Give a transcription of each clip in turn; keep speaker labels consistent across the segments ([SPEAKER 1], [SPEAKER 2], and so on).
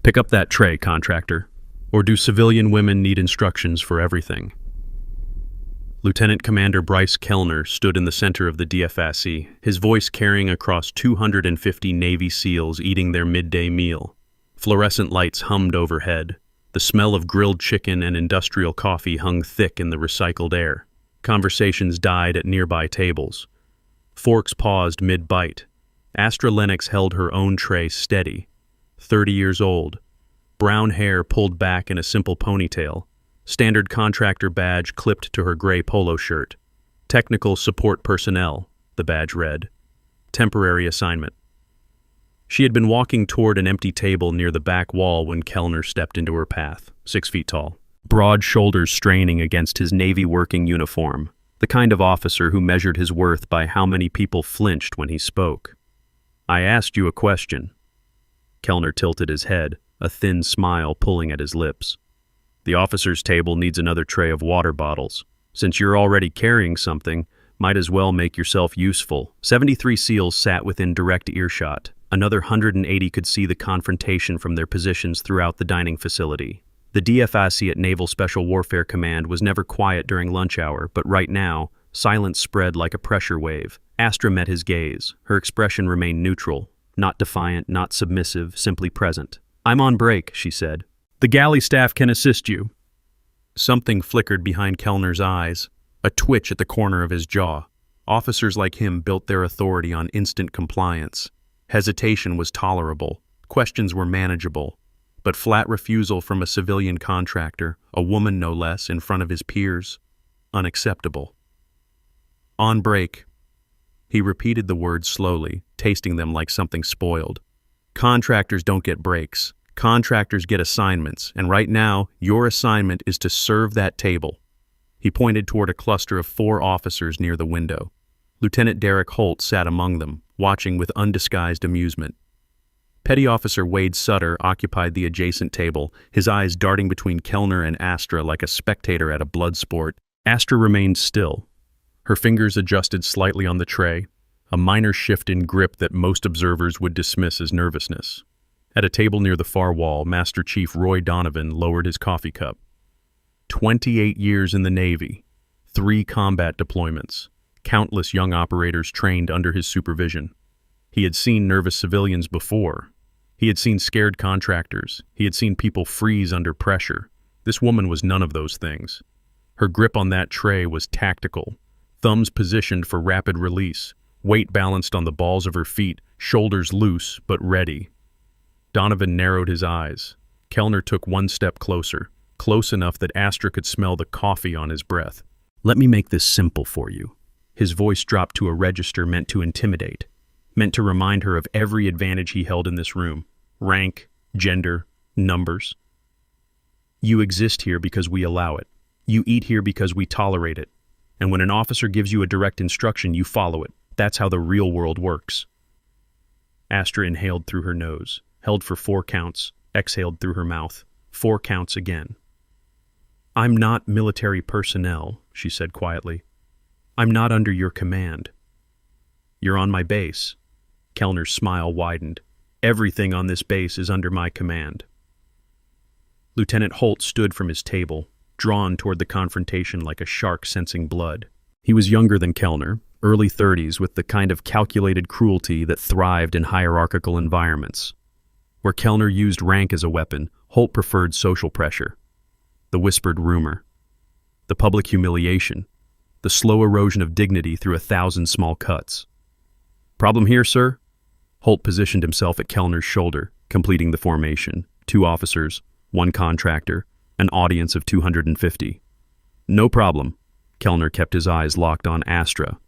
[SPEAKER 1] Pick up that tray, contractor. Or do civilian women need instructions for everything? Lieutenant Commander Bryce Kellner stood in the center of the DFAC, his voice carrying across 250 Navy SEALs eating their midday meal. Fluorescent lights hummed overhead. The smell of grilled chicken and industrial coffee hung thick in the recycled air. Conversations died at nearby tables. Forks paused mid-bite. Astra Lennox held her own tray steady. 30 years old. Brown hair pulled back in a simple ponytail. Standard contractor badge clipped to her gray polo shirt. Technical support personnel, the badge read. Temporary assignment. She had been walking toward an empty table near the back wall when Kellner stepped into her path, 6 feet tall. Broad shoulders straining against his Navy working uniform, the kind of officer who measured his worth by how many people flinched when he spoke. "I asked you a question." Kellner tilted his head, a thin smile pulling at his lips. "The officer's table needs another tray of water bottles. Since you're already carrying something, might as well make yourself useful." 73 SEALs sat within direct earshot. Another 180 could see the confrontation from their positions throughout the dining facility. The DFAC at Naval Special Warfare Command was never quiet during lunch hour, but right now, silence spread like a pressure wave. Astra met his gaze. Her expression remained neutral, not defiant, not submissive, simply present. "I'm on break," she said. "The galley staff can assist you." Something flickered behind Kellner's eyes, a twitch at the corner of his jaw. Officers like him built their authority on instant compliance. Hesitation was tolerable, questions were manageable, but flat refusal from a civilian contractor, a woman no less, in front of his peers, unacceptable. "On break." He repeated the words slowly, tasting them like something spoiled. "Contractors don't get breaks. Contractors get assignments, and right now, your assignment is to serve that table." He pointed toward a cluster of 4 officers near the window. Lieutenant Derek Holt sat among them, watching with undisguised amusement. Petty Officer Wade Sutter occupied the adjacent table, his eyes darting between Kellner and Astra like a spectator at a blood sport. Astra remained still. Her fingers adjusted slightly on the tray, a minor shift in grip that most observers would dismiss as nervousness. At a table near the far wall, Master Chief Roy Donovan lowered his coffee cup. 28 years in the Navy, 3 combat deployments, countless young operators trained under his supervision. He had seen nervous civilians before. He had seen scared contractors. He had seen people freeze under pressure. This woman was none of those things. Her grip on that tray was tactical, thumbs positioned for rapid release, weight balanced on the balls of her feet, shoulders loose but ready. Donovan narrowed his eyes. Kellner took 1 step closer, close enough that Astra could smell the coffee on his breath. "Let me make this simple for you." His voice dropped to a register meant to intimidate, meant to remind her of every advantage he held in this room: rank, gender, numbers. "You exist here because we allow it. You eat here because we tolerate it. And when an officer gives you a direct instruction, you follow it. That's how the real world works." Astra inhaled through her nose, held for 4 counts, exhaled through her mouth, 4 counts again. "I'm not military personnel," she said quietly. "I'm not under your command. You're on my base." Kellner's smile widened. "Everything on this base is under my command." Lieutenant Holt stood from his table, drawn toward the confrontation like a shark sensing blood. He was younger than Kellner, early 30s, with the kind of calculated cruelty that thrived in hierarchical environments. Where Kellner used rank as a weapon, Holt preferred social pressure. The whispered rumor, the public humiliation, the slow erosion of dignity through 1,000 small cuts. "Problem here, sir?" Holt positioned himself at Kellner's shoulder, completing the formation. 2 officers, 1 contractor, an audience of 250. "No problem." Kellner kept his eyes locked on Astra.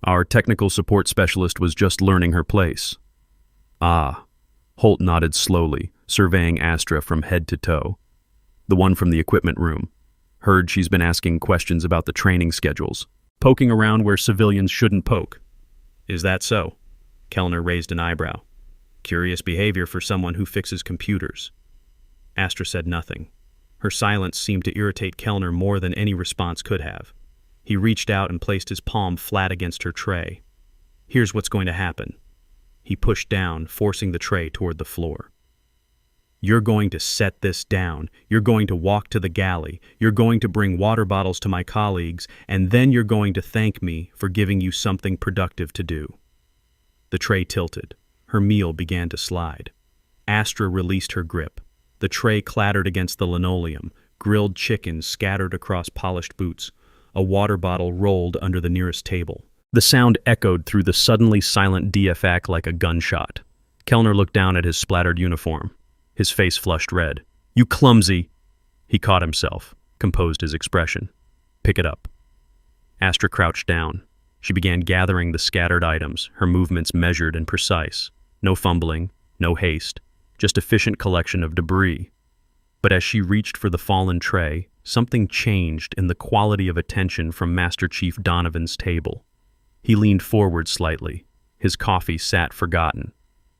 [SPEAKER 1] "Our technical support specialist was just learning her place." "Ah." Holt nodded slowly, surveying Astra from head to toe. "The one from the equipment room. Heard she's been asking questions about the training schedules, poking around where civilians shouldn't poke." "Is that so?" Kellner raised an eyebrow. "Curious behavior for someone who fixes computers." Astra said nothing. Her silence seemed to irritate Kellner more than any response could have. He reached out and placed his palm flat against her tray. "Here's what's going to happen." He pushed down, forcing the tray toward the floor. You're going to set this down. You're going to walk to the galley. You're going to bring water bottles to my colleagues, and then you're going to thank me for giving you something productive to do." The tray tilted. Her meal began to slide. Astra released her grip. The tray clattered against the linoleum. Grilled chicken scattered across polished boots. A water bottle rolled under the nearest table. The sound echoed through the suddenly silent DFAC like a gunshot. Kellner looked down at his splattered uniform. His face flushed red. "You clumsy!" He caught himself, composed his expression. "Pick it up." Astra crouched down. She began gathering the scattered items, her movements measured and precise. No fumbling, no haste, just efficient collection of debris. But as she reached for the fallen tray, something changed in the quality of attention from Master Chief Donovan's table. He leaned forward slightly. His coffee sat forgotten.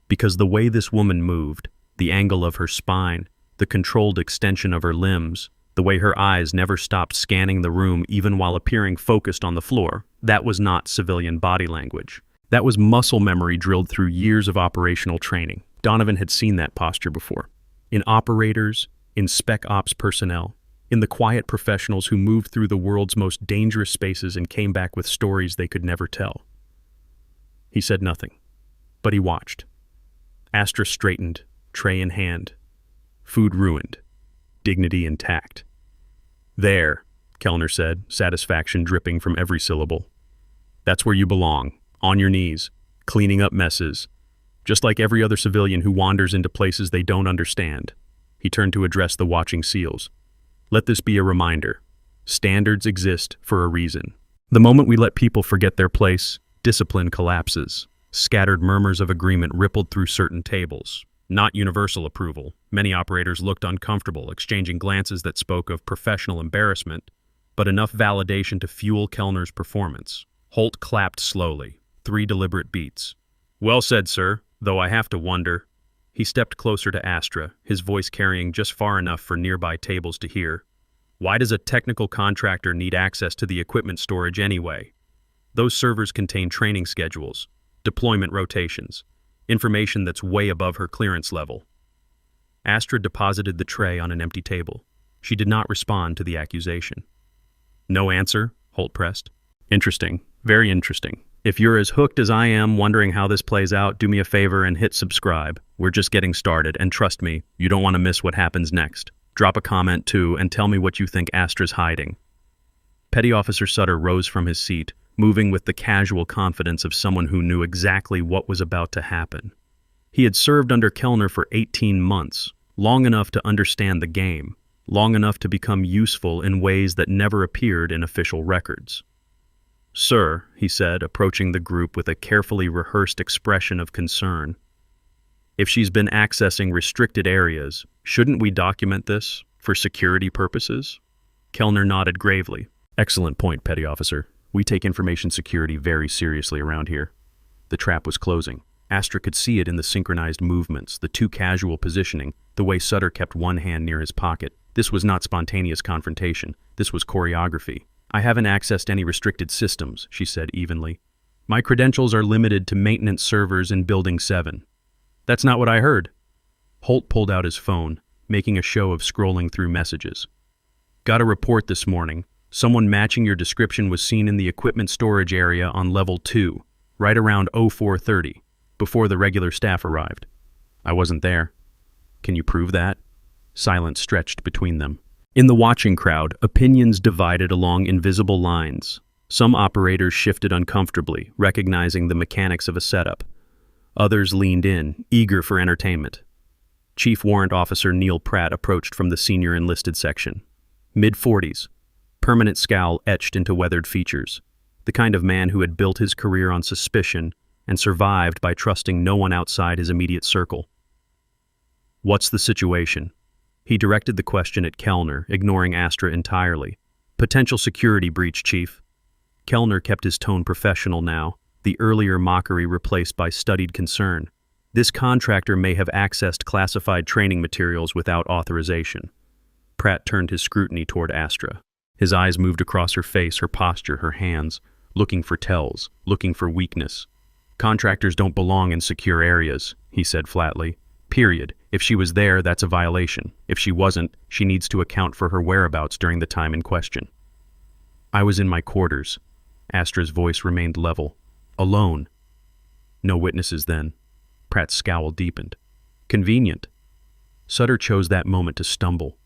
[SPEAKER 1] Because the way this woman moved, the angle of her spine, the controlled extension of her limbs, the way her eyes never stopped scanning the room even while appearing focused on the floor, that was not civilian body language. That was muscle memory drilled through years of operational training. Donovan had seen that posture before. In operators, in spec ops personnel, in the quiet professionals who moved through the world's most dangerous spaces and came back with stories they could never tell. He said nothing, but he watched. Astra straightened, tray in hand. Food ruined, dignity intact. "There," Kellner said, satisfaction dripping from every syllable. "That's where you belong, on your knees, cleaning up messes, just like every other civilian who wanders into places they don't understand." He turned to address the watching SEALs. "Let this be a reminder. Standards exist for a reason. The moment we let people forget their place, discipline collapses." Scattered murmurs of agreement rippled through certain tables. Not universal approval. Many operators looked uncomfortable, exchanging glances that spoke of professional embarrassment, but enough validation to fuel Kellner's performance. Holt clapped slowly, 3 deliberate beats. "Well said, sir, though I have to wonder." He stepped closer to Astra, his voice carrying just far enough for nearby tables to hear. "Why does a technical contractor need access to the equipment storage anyway? Those servers contain training schedules, deployment rotations, information that's way above her clearance level." Astra deposited the tray on an empty table. She did not respond to the accusation. "No answer?" Holt pressed. "Interesting. Very interesting. If you're as hooked as I am wondering how this plays out, do me a favor and hit subscribe. We're just getting started, and trust me, you don't want to miss what happens next. Drop a comment too and tell me what you think Astra's hiding." Petty Officer Sutter rose from his seat, moving with the casual confidence of someone who knew exactly what was about to happen. He had served under Kellner for 18 months, long enough to understand the game, long enough to become useful in ways that never appeared in official records. "Sir," he said, approaching the group with a carefully rehearsed expression of concern, "if she's been accessing restricted areas, shouldn't we document this for security purposes?" Kellner nodded gravely. "Excellent point, Petty Officer. We take information security very seriously around here." The trap was closing. Astra could see it in the synchronized movements, the too casual positioning, the way Sutter kept one hand near his pocket. This was not spontaneous confrontation. This was choreography. "I haven't accessed any restricted systems," she said evenly. "My credentials are limited to maintenance servers in Building 7. "That's not what I heard." Holt pulled out his phone, making a show of scrolling through messages. "Got a report this morning. Someone matching your description was seen in the equipment storage area on level 2, right around 0430, before the regular staff arrived. I wasn't there." "Can you prove that?" Silence stretched between them. In the watching crowd, opinions divided along invisible lines. Some operators shifted uncomfortably, recognizing the mechanics of a setup. Others leaned in, eager for entertainment. Chief Warrant Officer Neil Pratt approached from the senior enlisted section. Mid-40s. Permanent scowl etched into weathered features. The kind of man who had built his career on suspicion and survived by trusting no one outside his immediate circle. "What's the situation?" He directed the question at Kellner, ignoring Astra entirely. "Potential security breach, Chief." Kellner kept his tone professional now, the earlier mockery replaced by studied concern. "This contractor may have accessed classified training materials without authorization." Pratt turned his scrutiny toward Astra. His eyes moved across her face, her posture, her hands, looking for tells, looking for weakness. "Contractors don't belong in secure areas," he said flatly. "Period. If she was there, that's a violation. If she wasn't, she needs to account for her whereabouts during the time in question. I was in my quarters. Astra's voice remained level. Alone. No witnesses then. Pratt's scowl deepened. Convenient. Sutter chose that moment to stumble.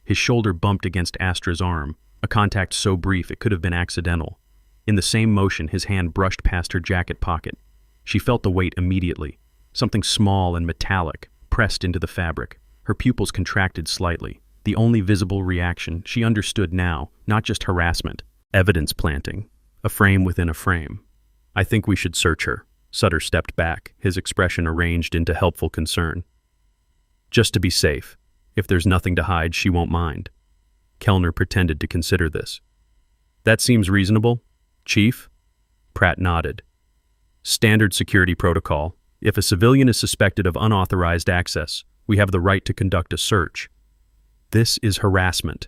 [SPEAKER 1] His shoulder bumped against Astra's arm, a contact so brief it could have been accidental. In the same motion, his hand brushed past her jacket pocket. She felt the weight immediately. Something small and metallic, pressed into the fabric. Her pupils contracted slightly. The only visible reaction, she understood now, not just harassment. Evidence planting. A frame within a frame. I think we should search her. Sutter stepped back, his expression arranged into helpful concern. Just to be safe. If there's nothing to hide, she won't mind. Kellner pretended to consider this. That seems reasonable, Chief? Pratt nodded. Standard security protocol. If a civilian is suspected of unauthorized access, we have the right to conduct a search. This is harassment.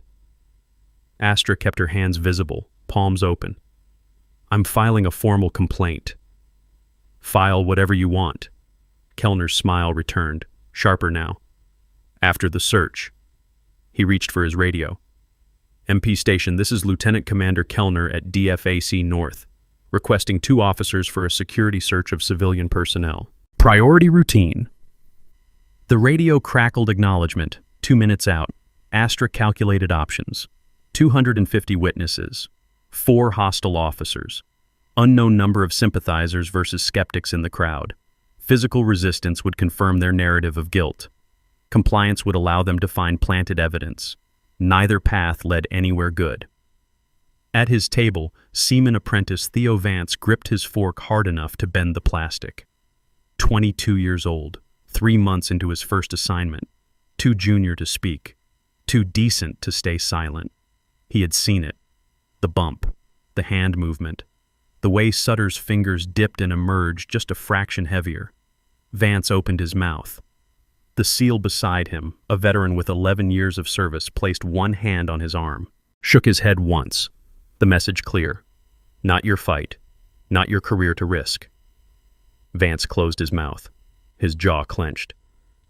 [SPEAKER 1] Astra kept her hands visible, palms open. I'm filing a formal complaint. File whatever you want. Kellner's smile returned, sharper now. After the search. He reached for his radio. MP Station, this is Lieutenant Commander Kellner at DFAC North, requesting 2 officers for a security search of civilian personnel. Priority routine. The radio crackled acknowledgement. 2 minutes out. Astra calculated options. 250 witnesses. 4 hostile officers. Unknown number of sympathizers versus skeptics in the crowd. Physical resistance would confirm their narrative of guilt. Compliance would allow them to find planted evidence. Neither path led anywhere good. At his table, seaman apprentice Theo Vance gripped his fork hard enough to bend the plastic. 22 years old, 3 months into his first assignment, too junior to speak, too decent to stay silent. He had seen it. The bump, the hand movement, the way Sutter's fingers dipped and emerged just a fraction heavier. Vance opened his mouth. The SEAL beside him, a veteran with 11 years of service, placed one hand on his arm, shook his head once. The message clear. Not your fight. Not your career to risk. Vance closed his mouth. His jaw clenched.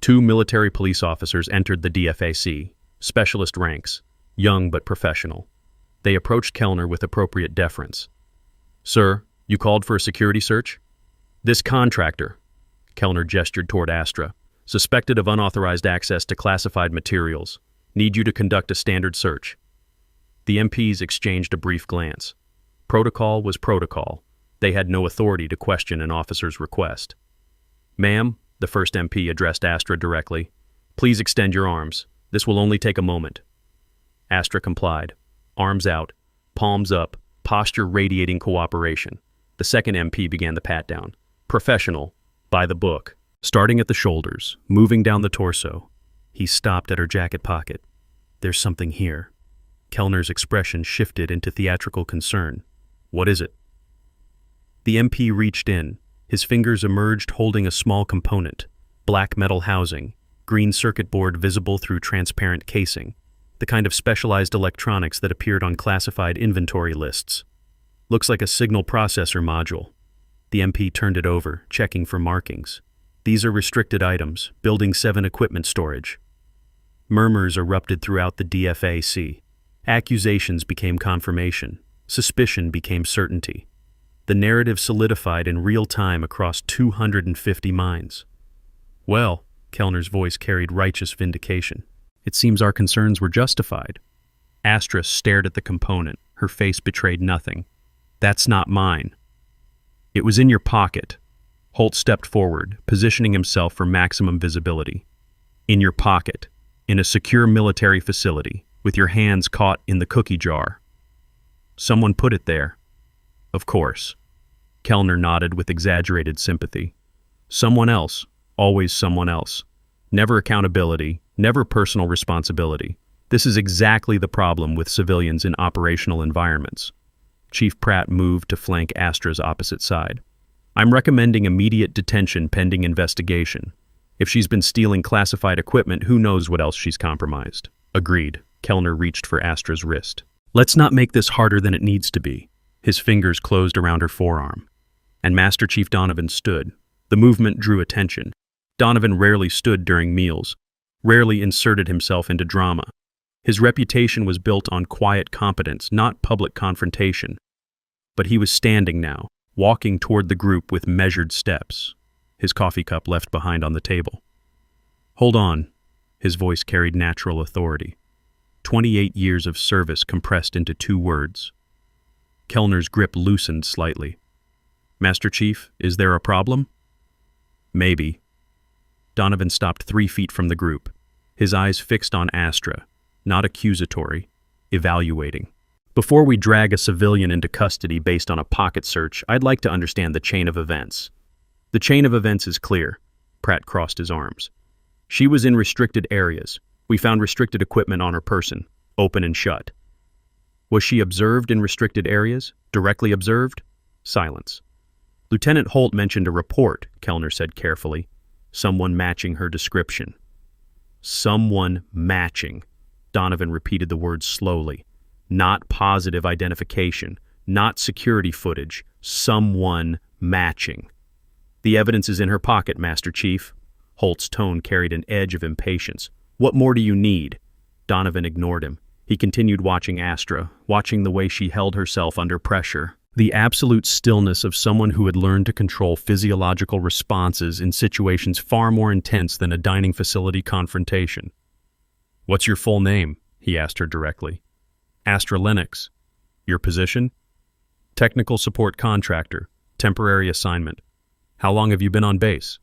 [SPEAKER 1] 2 military police officers entered the DFAC, specialist ranks, young but professional. They approached Kellner with appropriate deference. Sir, you called for a security search? This contractor, Kellner gestured toward Astra, suspected of unauthorized access to classified materials. Need you to conduct a standard search. The MPs exchanged a brief glance. Protocol was protocol. They had no authority to question an officer's request. Ma'am, the first MP addressed Astra directly, please extend your arms. This will only take a moment. Astra complied. Arms out, palms up, posture radiating cooperation. The second MP began the pat-down. Professional, by the book. Starting at the shoulders, moving down the torso. He stopped at her jacket pocket. There's something here. Kellner's expression shifted into theatrical concern. What is it? The MP reached in. His fingers emerged holding a small component. Black metal housing, green circuit board visible through transparent casing. The kind of specialized electronics that appeared on classified inventory lists. Looks like a signal processor module. The MP turned it over, checking for markings. These are restricted items, Building 7 equipment storage. Murmurs erupted throughout the DFAC. Accusations became confirmation. Suspicion became certainty. The narrative solidified in real time across 250 minds. Well, Kellner's voice carried righteous vindication. It seems our concerns were justified. Astra stared at the component. Her face betrayed nothing. That's not mine. It was in your pocket. Holt stepped forward, positioning himself for maximum visibility. In your pocket, in a secure military facility, with your hands caught in the cookie jar. Someone put it there. Of course. Kellner nodded with exaggerated sympathy. Someone else, always someone else. Never accountability, never personal responsibility. This is exactly the problem with civilians in operational environments. Chief Pratt moved to flank Astra's opposite side. I'm recommending immediate detention pending investigation. If she's been stealing classified equipment, who knows what else she's compromised. Agreed. Kellner reached for Astra's wrist. Let's not make this harder than it needs to be. His fingers closed around her forearm. And Master Chief Donovan stood. The movement drew attention. Donovan rarely stood during meals, rarely inserted himself into drama. His reputation was built on quiet competence, not public confrontation. But he was standing now, walking toward the group with measured steps, his coffee cup left behind on the table. "Hold on," his voice carried natural authority. 28 years of service compressed into 2 words. Kellner's grip loosened slightly. "Master Chief, is there a problem?" "Maybe." Donovan stopped 3 feet from the group, his eyes fixed on Astra, not accusatory, evaluating. "Before we drag a civilian into custody based on a pocket search, I'd like to understand the chain of events." "The chain of events is clear." Pratt crossed his arms. "She was in restricted areas. We found restricted equipment on her person, open and shut." "Was she observed in restricted areas? Directly observed?" Silence. "Lieutenant Holt mentioned a report," Kellner said carefully. "Someone matching her description." "Someone matching." Donovan repeated the words slowly. "Not positive identification, not security footage, someone matching." "The evidence is in her pocket, Master Chief." Holt's tone carried an edge of impatience. "What more do you need?" Donovan ignored him. He continued watching Astra, watching the way she held herself under pressure. The absolute stillness of someone who had learned to control physiological responses in situations far more intense than a dining facility confrontation. "What's your full name?" he asked her directly. "Astra Lennox." "Your position?" "Technical support contractor, temporary assignment." "How long have you been on base?"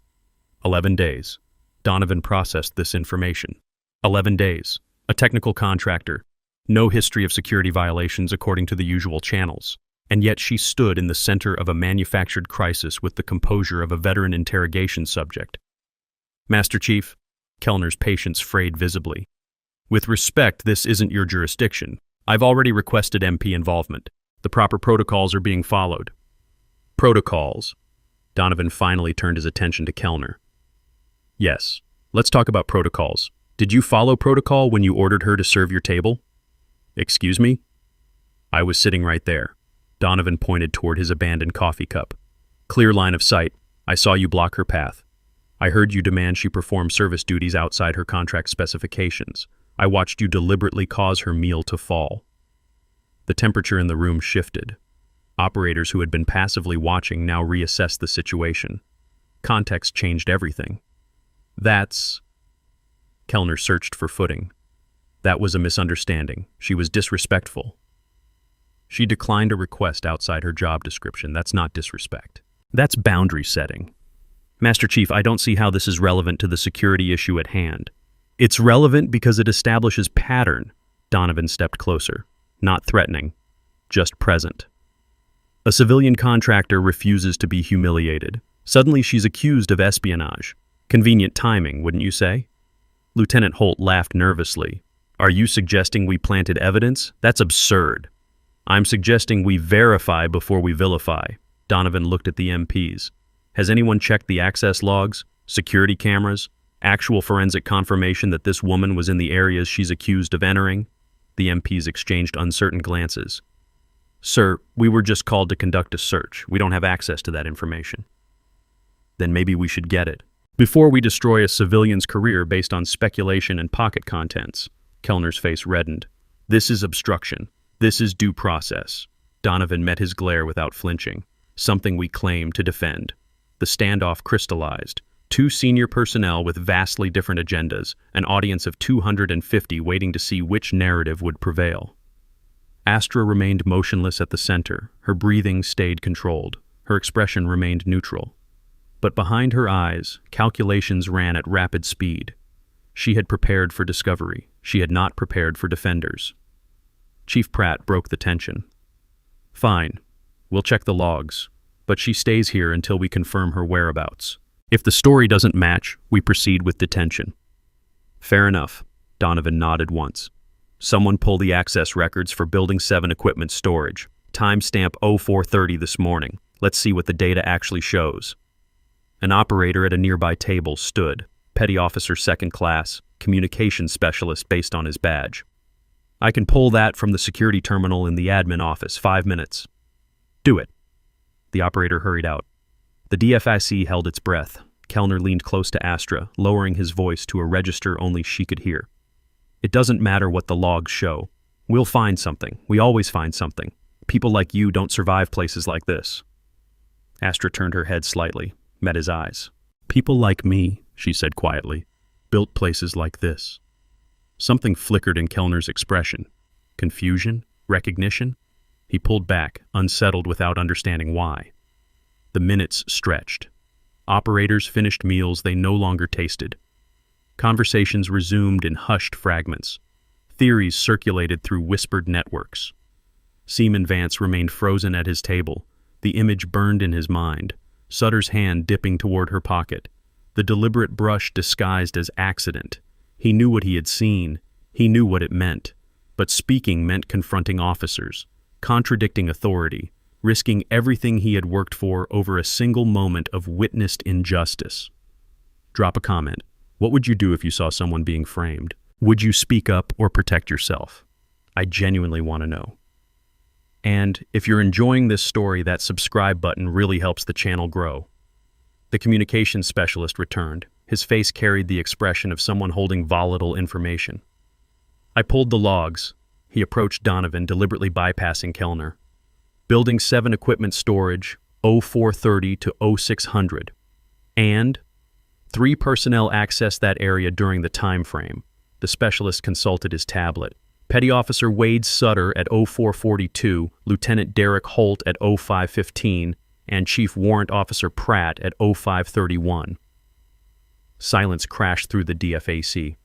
[SPEAKER 1] 11 days. Donovan processed this information. 11 days. A technical contractor. No history of security violations according to the usual channels. And yet she stood in the center of a manufactured crisis with the composure of a veteran interrogation subject. "Master Chief," Kellner's patience frayed visibly. "With respect, this isn't your jurisdiction. I've already requested MP involvement. The proper protocols are being followed." "Protocols?" Donovan finally turned his attention to Kellner. "Yes. Let's talk about protocols. Did you follow protocol when you ordered her to serve your table?" "Excuse me?" "I was sitting right there." Donovan pointed toward his abandoned coffee cup. "Clear line of sight. I saw you block her path. I heard you demand she perform service duties outside her contract specifications. I watched you deliberately cause her meal to fall." The temperature in the room shifted. Operators who had been passively watching now reassessed the situation. Context changed everything. "That's..." Kellner searched for footing. "That was a misunderstanding. She was disrespectful." "She declined a request outside her job description. That's not disrespect. That's boundary setting." "Master Chief, I don't see how this is relevant to the security issue at hand." "It's relevant because it establishes pattern." Donovan stepped closer. Not threatening, just present. A civilian contractor refuses to be humiliated. Suddenly she's accused of espionage. Convenient timing, wouldn't you say? Lieutenant Holt laughed nervously. "Are you suggesting we planted evidence? That's absurd." "I'm suggesting we verify before we vilify." Donovan looked at the MPs. "Has anyone checked the access logs, security cameras, actual forensic confirmation that this woman was in the areas she's accused of entering?" The MPs exchanged uncertain glances. "Sir, we were just called to conduct a search. We don't have access to that information." "Then maybe we should get it. Before we destroy a civilian's career based on speculation and pocket contents." Kellner's face reddened. "This is obstruction. This is due process." Donovan met his glare without flinching. "Something we claim to defend." The standoff crystallized. 2 senior personnel with vastly different agendas, an audience of 250 waiting to see which narrative would prevail. Astra remained motionless at the center. Her breathing stayed controlled. Her expression remained neutral. But behind her eyes, calculations ran at rapid speed. She had prepared for discovery. She had not prepared for defenders. Chief Pratt broke the tension. "Fine. We'll check the logs. But she stays here until we confirm her whereabouts. If the story doesn't match, we proceed with detention." "Fair enough." Donovan nodded once. "Someone pull the access records for Building 7 equipment storage. Timestamp 0430 this morning. Let's see what the data actually shows." An operator at a nearby table stood, Petty Officer 2nd Class, communications specialist based on his badge. "I can pull that from the security terminal in the admin office. 5 minutes." "Do it." The operator hurried out. The DFIC held its breath. Kellner leaned close to Astra, lowering his voice to a register only she could hear. It doesn't matter what the logs show. We'll find something. We always find something. People like you don't survive places like this. Astra turned her head slightly, met his eyes. People like me, she said quietly, built places like this. Something flickered in Kellner's expression. Confusion? Recognition? He pulled back, unsettled without understanding why. The minutes stretched. Operators finished meals they no longer tasted. Conversations resumed in hushed fragments. Theories circulated through whispered networks. Seaman Vance remained frozen at his table, the image burned in his mind, Sutter's hand dipping toward her pocket, the deliberate brush disguised as accident. He knew what he had seen, he knew what it meant, but speaking meant confronting officers, contradicting authority, risking everything he had worked for over a single moment of witnessed injustice. Drop a comment. What would you do if you saw someone being framed? Would you speak up or protect yourself? I genuinely want to know. And if you're enjoying this story, that subscribe button really helps the channel grow. The communications specialist returned. His face carried the expression of someone holding volatile information. I pulled the logs. He approached Donovan, deliberately bypassing Kellner. Building 7 equipment storage, 0430 to 0600. And 3 personnel accessed that area during the time frame. The specialist consulted his tablet. Petty Officer Wade Sutter at 0442, Lieutenant Derek Holt at 0515, and Chief Warrant Officer Pratt at 0531. Silence crashed through the DFAC.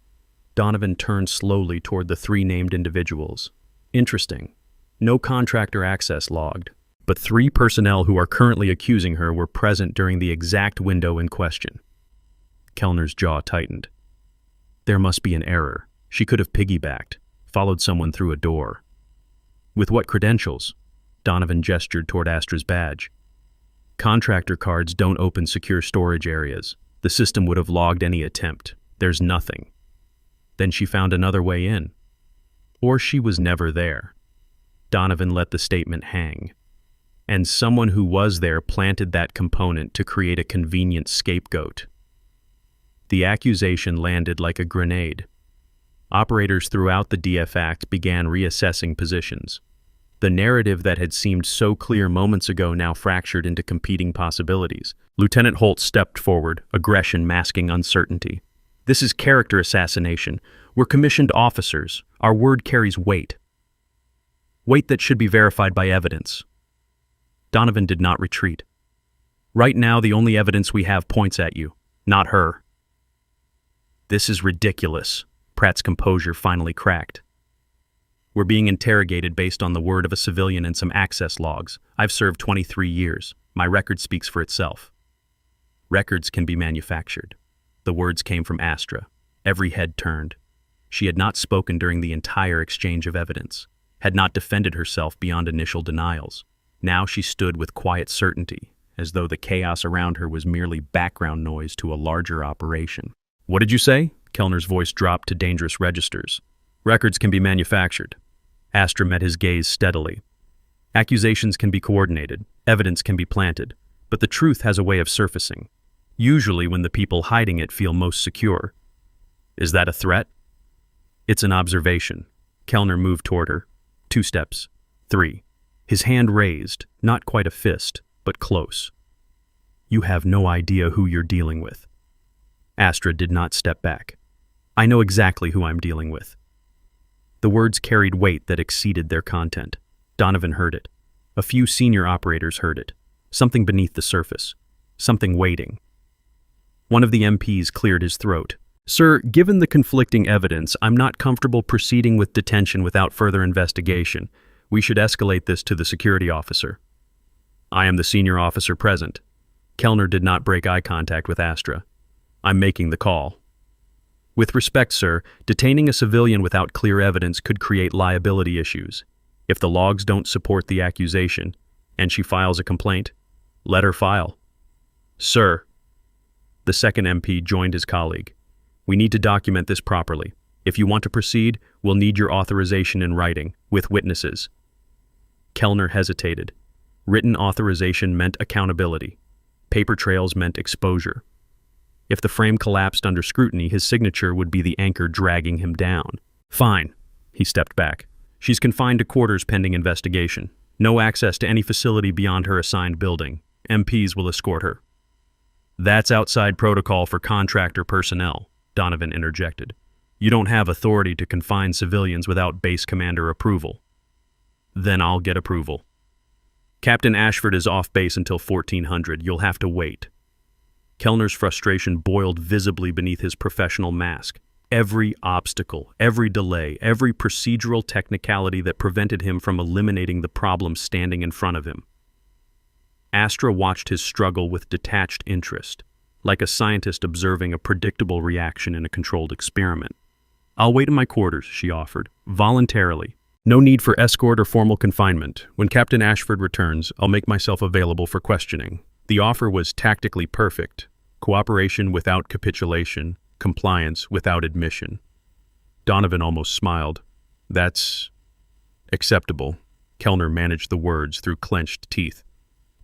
[SPEAKER 1] Donovan turned slowly toward the 3 named individuals. Interesting. No contractor access logged, but 3 personnel who are currently accusing her were present during the exact window in question. Kellner's jaw tightened. There must be an error. She could have piggybacked, followed someone through a door. With what credentials? Donovan gestured toward Astra's badge. Contractor cards don't open secure storage areas. The system would have logged any attempt. There's nothing. Then she found another way in. Or she was never there. Donovan let the statement hang. And someone who was there planted that component to create a convenient scapegoat. The accusation landed like a grenade. Operators throughout the DFAC began reassessing positions. The narrative that had seemed so clear moments ago now fractured into competing possibilities. Lieutenant Holt stepped forward, aggression masking uncertainty. This is character assassination. We're commissioned officers. Our word carries weight. Weight that should be verified by evidence. Donovan did not retreat. Right now, the only evidence we have points at you, not her. This is ridiculous. Pratt's composure finally cracked. We're being interrogated based on the word of a civilian and some access logs. I've served 23 years. My record speaks for itself. Records can be manufactured. The words came from Astra. Every head turned. She had not spoken during the entire exchange of evidence, had not defended herself beyond initial denials. Now she stood with quiet certainty, as though the chaos around her was merely background noise to a larger operation. What did you say? Kellner's voice dropped to dangerous registers. Records can be manufactured. Astra met his gaze steadily. Accusations can be coordinated, evidence can be planted, but the truth has a way of surfacing, usually when the people hiding it feel most secure. Is that a threat? It's an observation. Kellner moved toward her. 2 steps. 3. His hand raised, not quite a fist, but close. You have no idea who you're dealing with. Astra did not step back. I know exactly who I'm dealing with. The words carried weight that exceeded their content. Donovan heard it. A few senior operators heard it. Something beneath the surface. Something waiting. One of the MPs cleared his throat. Sir, given the conflicting evidence, I'm not comfortable proceeding with detention without further investigation. We should escalate this to the security officer. I am the senior officer present. Kellner did not break eye contact with Astra. I'm making the call. With respect, sir, detaining a civilian without clear evidence could create liability issues. If the logs don't support the accusation, and she files a complaint, let her file. Sir. The second MP joined his colleague. We need to document this properly. If you want to proceed, we'll need your authorization in writing, with witnesses. Kellner hesitated. Written authorization meant accountability. Paper trails meant exposure. If the frame collapsed under scrutiny, his signature would be the anchor dragging him down. Fine. He stepped back. She's confined to quarters pending investigation. No access to any facility beyond her assigned building. MPs will escort her. That's outside protocol for contractor personnel, Donovan interjected. You don't have authority to confine civilians without base commander approval. Then I'll get approval. Captain Ashford is off base until 1400. You'll have to wait. Kellner's frustration boiled visibly beneath his professional mask. Every obstacle, every delay, every procedural technicality that prevented him from eliminating the problem standing in front of him. Astra watched his struggle with detached interest, like a scientist observing a predictable reaction in a controlled experiment. I'll wait in my quarters, she offered, voluntarily. No need for escort or formal confinement. When Captain Ashford returns, I'll make myself available for questioning. The offer was tactically perfect. Cooperation without capitulation, compliance without admission. Donovan almost smiled. That's acceptable. Kellner managed the words through clenched teeth.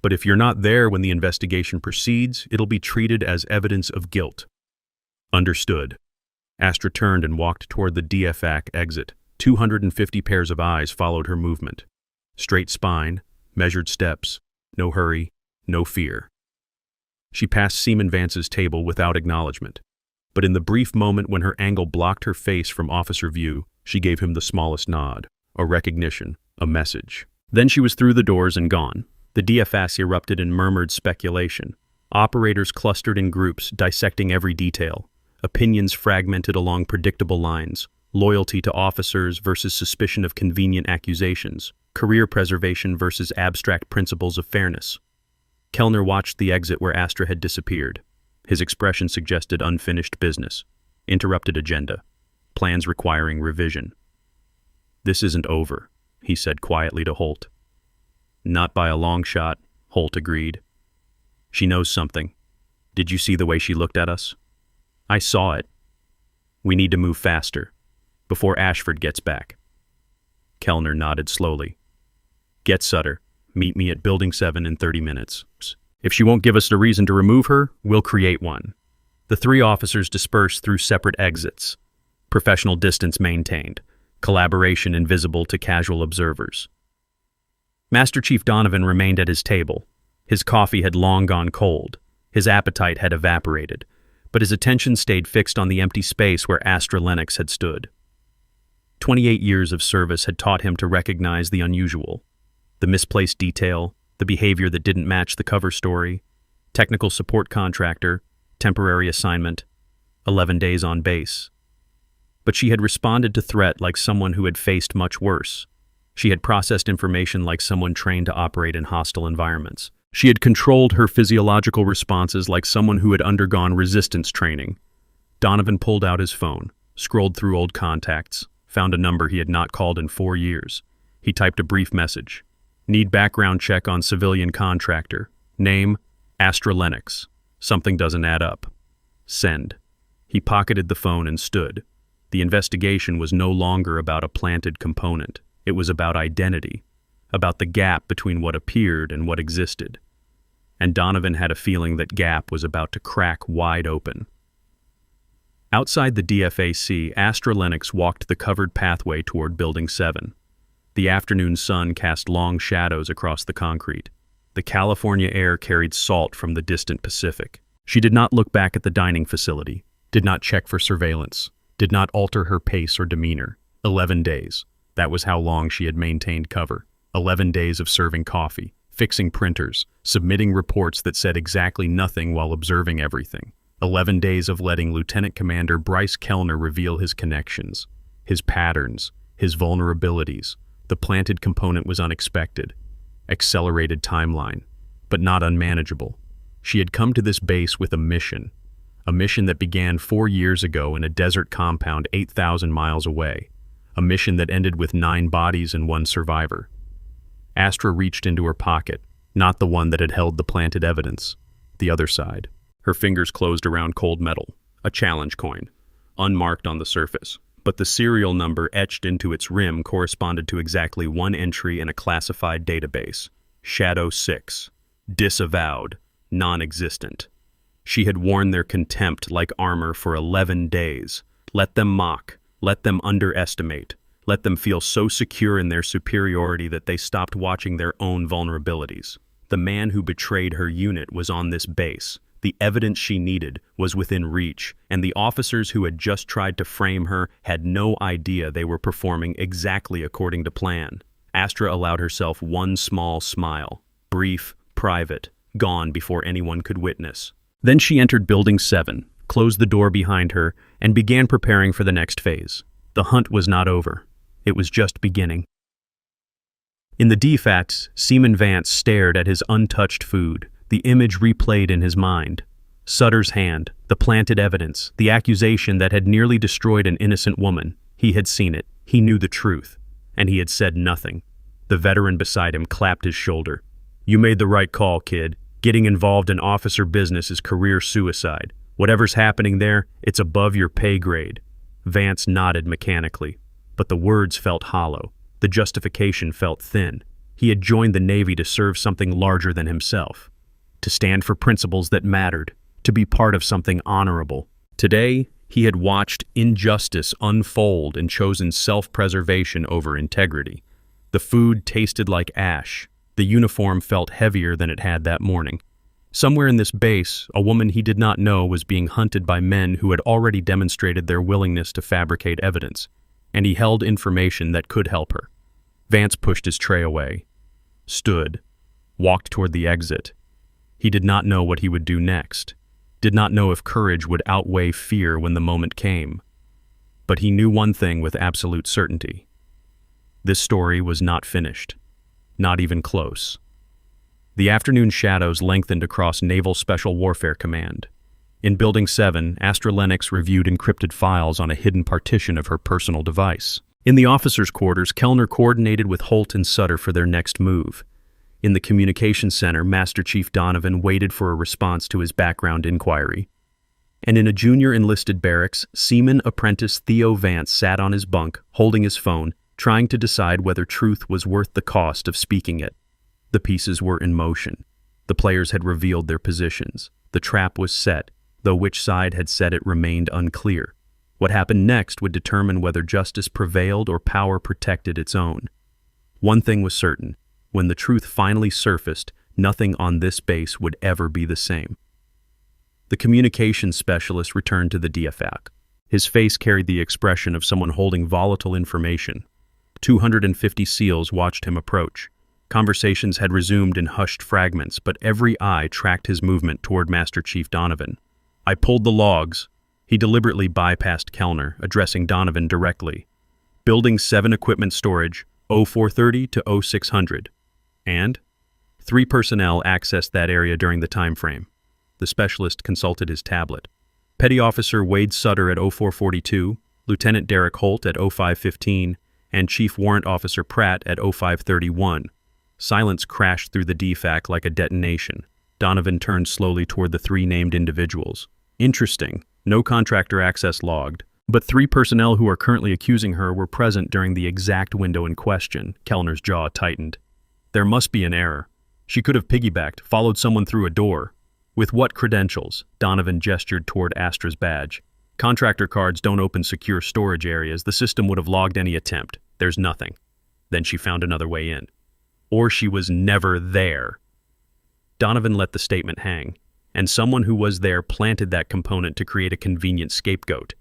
[SPEAKER 1] But if you're not there when the investigation proceeds, it'll be treated as evidence of guilt. Understood. Astra turned and walked toward the DFAC exit. 250 pairs of eyes followed her movement. Straight spine, measured steps, no hurry, no fear. She passed Seaman Vance's table without acknowledgement. But in the brief moment when her angle blocked her face from officer view, she gave him the smallest nod, a recognition, a message. Then she was through the doors and gone. The DFS erupted in murmured speculation. Operators clustered in groups, dissecting every detail. Opinions fragmented along predictable lines. Loyalty to officers versus suspicion of convenient accusations. Career preservation versus abstract principles of fairness. Kellner watched the exit where Astra had disappeared. His expression suggested unfinished business, interrupted agenda, plans requiring revision. This isn't over, he said quietly to Holt. Not by a long shot, Holt agreed. She knows something. Did you see the way she looked at us? I saw it. We need to move faster, before Ashford gets back. Kellner nodded slowly. Get Sutter. Meet me at Building 7 in 30 minutes. If she won't give us a reason to remove her, we'll create one. The three officers dispersed through separate exits. Professional distance maintained. Collaboration invisible to casual observers. Master Chief Donovan remained at his table. His coffee had long gone cold. His appetite had evaporated. But his attention stayed fixed on the empty space where Astra Lennox had stood. 28 years of service had taught him to recognize the unusual. The misplaced detail, the behavior that didn't match the cover story, technical support contractor, temporary assignment, 11 days on base. But she had responded to threat like someone who had faced much worse. She had processed information like someone trained to operate in hostile environments. She had controlled her physiological responses like someone who had undergone resistance training. Donovan pulled out his phone, scrolled through old contacts, found a number he had not called in 4 years. He typed a brief message. Need background check on civilian contractor. Name, Astra Lennox. Something doesn't add up. Send. He pocketed the phone and stood. The investigation was no longer about a planted component. It was about identity, about the gap between what appeared and what existed. And Donovan had a feeling that gap was about to crack wide open. Outside the DFAC, Astra Lennox walked the covered pathway toward Building 7. The afternoon sun cast long shadows across the concrete. The California air carried salt from the distant Pacific. She did not look back at the dining facility, did not check for surveillance, did not alter her pace or demeanor. 11 days. That was how long she had maintained cover. 11 days of serving coffee, fixing printers, submitting reports that said exactly nothing while observing everything. 11 days of letting Lieutenant Commander Bryce Kellner reveal his connections, his patterns, his vulnerabilities. The planted component was unexpected. Accelerated timeline, but not unmanageable. She had come to this base with a mission that began 4 years ago in a desert compound 8,000 miles away, a mission that ended with 9 bodies and 1 survivor. Astra reached into her pocket, not the one that had held the planted evidence, the other side. Her fingers closed around cold metal, a challenge coin, unmarked on the surface. But the serial number etched into its rim corresponded to exactly 1 entry in a classified database. Shadow 6. Disavowed. Non-existent. She had worn their contempt like armor for 11 days. Let them mock, let them underestimate, let them feel so secure in their superiority that they stopped watching their own vulnerabilities. The man who betrayed her unit was on this base. The evidence she needed was within reach, and the officers who had just tried to frame her had no idea they were performing exactly according to plan. Astra allowed herself one small smile, brief, private, gone before anyone could witness. Then she entered Building 7, closed the door behind her, and began preparing for the next phase. The hunt was not over. It was just beginning. In the DFACS, Seaman Vance stared at his untouched food, the image replayed in his mind. Sutter's hand, the planted evidence, the accusation that had nearly destroyed an innocent woman. He had seen it. He knew the truth. And he had said nothing. The veteran beside him clapped his shoulder. "You made the right call, kid. Getting involved in officer business is career suicide. Whatever's happening there, it's above your pay grade." Vance nodded mechanically, but the words felt hollow. The justification felt thin. He had joined the Navy to serve something larger than himself, to stand for principles that mattered, to be part of something honorable. Today, he had watched injustice unfold and chosen self-preservation over integrity. The food tasted like ash. The uniform felt heavier than it had that morning. Somewhere in this base, a woman he did not know was being hunted by men who had already demonstrated their willingness to fabricate evidence, and he held information that could help her. Vance pushed his tray away, stood, walked toward the exit. He did not know what he would do next, did not know if courage would outweigh fear when the moment came. But he knew one thing with absolute certainty. This story was not finished, not even close. The afternoon shadows lengthened across Naval Special Warfare Command. In Building 7, Astra Lennox reviewed encrypted files on a hidden partition of her personal device. In the officers' quarters, Kellner coordinated with Holt and Sutter for their next move. In the communications center, Master Chief Donovan waited for a response to his background inquiry. And in a junior enlisted barracks, Seaman Apprentice Theo Vance sat on his bunk, holding his phone, trying to decide whether truth was worth the cost of speaking it. The pieces were in motion. The players had revealed their positions. The trap was set, though which side had set it remained unclear. What happened next would determine whether justice prevailed or power protected its own. One thing was certain. When the truth finally surfaced, nothing on this base would ever be the same. The communications specialist returned to the DFAC. His face carried the expression of someone holding volatile information. 250 SEALs watched him approach. Conversations had resumed in hushed fragments, but every eye tracked his movement toward Master Chief Donovan. "I pulled the logs." He deliberately bypassed Kellner, addressing Donovan directly. "Building 7 equipment storage, 0430 to 0600. And 3 personnel accessed that area during the time frame." The specialist consulted his tablet. Petty Officer Wade Sutter at 0442, Lieutenant Derek Holt at 0515, and Chief Warrant Officer Pratt at 0531. Silence crashed through the DFAC like a detonation. Donovan turned slowly toward the 3 named individuals. "Interesting. No contractor access logged. But 3 personnel who are currently accusing her were present during the exact window in question." Kellner's jaw tightened. "There must be an error. She could have piggybacked, followed someone through a door." "With what credentials?" Donovan gestured toward Astra's badge. "Contractor cards don't open secure storage areas. The system would have logged any attempt. There's nothing." Then she found another way in. "Or she was never there." Donovan let the statement hang, and someone who was there planted that component to create a convenient scapegoat.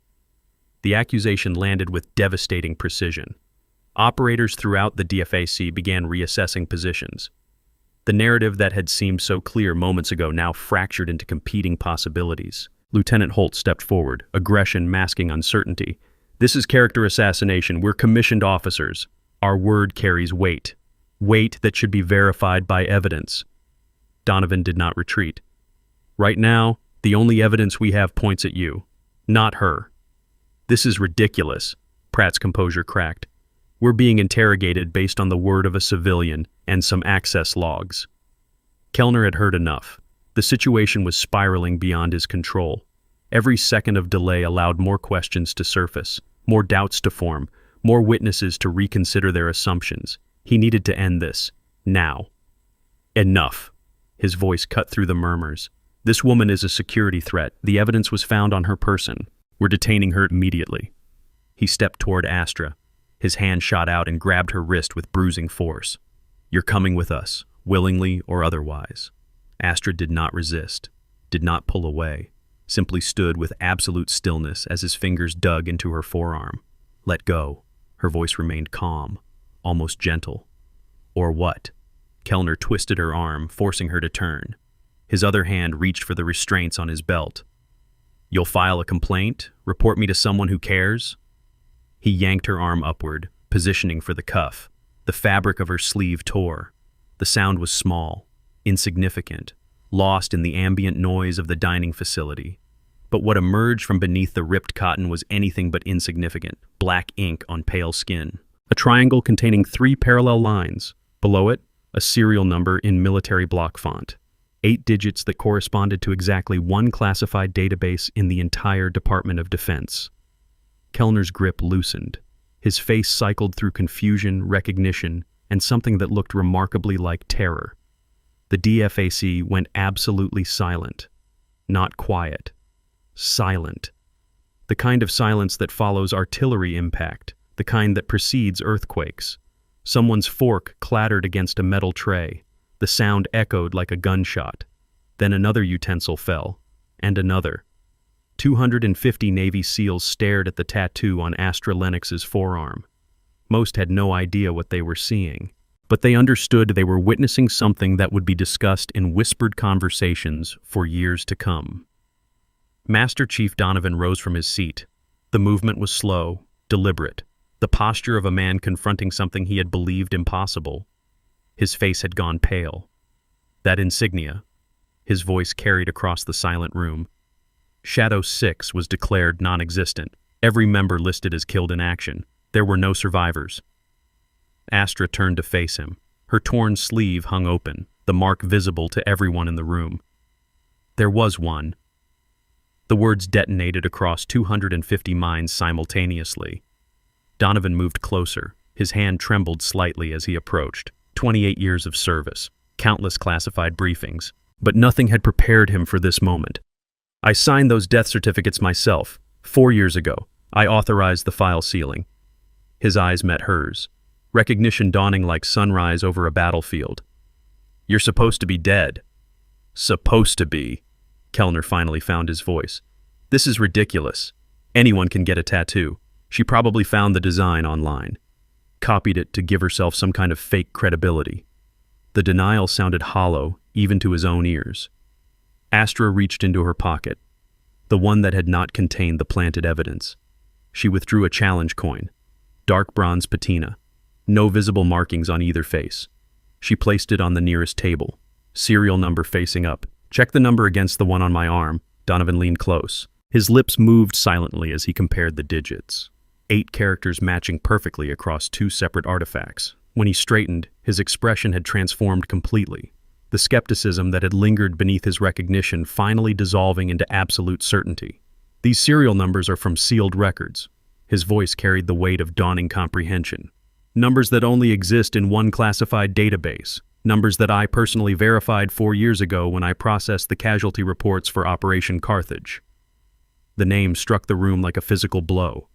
[SPEAKER 1] The accusation landed with devastating precision. Operators throughout the DFAC began reassessing positions. The narrative that had seemed so clear moments ago now fractured into competing possibilities. Lieutenant Holt stepped forward, aggression masking uncertainty. "This is character assassination. We're commissioned officers. Our word carries weight. Weight that should be verified by evidence." Donovan did not retreat. "Right now, the only evidence we have points at you, not her." "This is ridiculous," Pratt's composure cracked. "We're being interrogated based on the word of a civilian and some access logs." Kellner had heard enough. The situation was spiraling beyond his control. Every second of delay allowed more questions to surface, more doubts to form, more witnesses to reconsider their assumptions. He needed to end this, now. "Enough." His voice cut through the murmurs. This woman is a security threat. The evidence was found on her person. We're detaining her immediately. He stepped toward Astra. His hand shot out and grabbed her wrist with bruising force. You're coming with us, willingly or otherwise. Astra did not resist, did not pull away, simply stood with absolute stillness as his fingers dug into her forearm. Let go. Her voice remained calm, almost gentle. Or what? Kellner twisted her arm, forcing her to turn. His other hand reached for the restraints on his belt. You'll file a complaint? Report me to someone who cares? He yanked her arm upward, positioning for the cuff. The fabric of her sleeve tore. The sound was small, insignificant, lost in the ambient noise of the dining facility. But what emerged from beneath the ripped cotton was anything but insignificant, black ink on pale skin. A triangle containing 3 parallel lines. Below it, a serial number in military block font. 8 digits that corresponded to exactly one classified database in the entire Department of Defense. Kellner's grip loosened. His face cycled through confusion, recognition, and something that looked remarkably like terror. The DFAC went absolutely silent. Not quiet. Silent. The kind of silence that follows artillery impact, the kind that precedes earthquakes. Someone's fork clattered against a metal tray. The sound echoed like a gunshot. Then another utensil fell, and another. 250 Navy SEALs stared at the tattoo on Astra Lennox's forearm. Most had no idea what they were seeing, but they understood they were witnessing something that would be discussed in whispered conversations for years to come. Master Chief Donovan rose from his seat. The movement was slow, deliberate, the posture of a man confronting something he had believed impossible. His face had gone pale. That insignia, his voice carried across the silent room. Shadow 6 was declared non-existent. Every member listed as killed in action. There were no survivors. Astra turned to face him. Her torn sleeve hung open, the mark visible to everyone in the room. There was one. The words detonated across 250 minds simultaneously. Donovan moved closer. His hand trembled slightly as he approached. 28 years of service, countless classified briefings, but nothing had prepared him for this moment. I signed those death certificates myself. 4 years ago, I authorized the file sealing. His eyes met hers, recognition dawning like sunrise over a battlefield. You're supposed to be dead. Supposed to be. Kellner finally found his voice. This is ridiculous. Anyone can get a tattoo. She probably found the design online. Copied it to give herself some kind of fake credibility. The denial sounded hollow, even to his own ears. Astra reached into her pocket, the one that had not contained the planted evidence. She withdrew a challenge coin, dark bronze patina, no visible markings on either face. She placed it on the nearest table, serial number facing up. Check the number against the one on my arm. Donovan leaned close. His lips moved silently as he compared the digits. 8 characters matching perfectly across 2 separate artifacts. When he straightened, his expression had transformed completely. The skepticism that had lingered beneath his recognition finally dissolving into absolute certainty. These serial numbers are from sealed records. His voice carried the weight of dawning comprehension. Numbers that only exist in one classified database. Numbers that I personally verified 4 years ago when I processed the casualty reports for Operation Carthage. The name struck the room like a physical blow.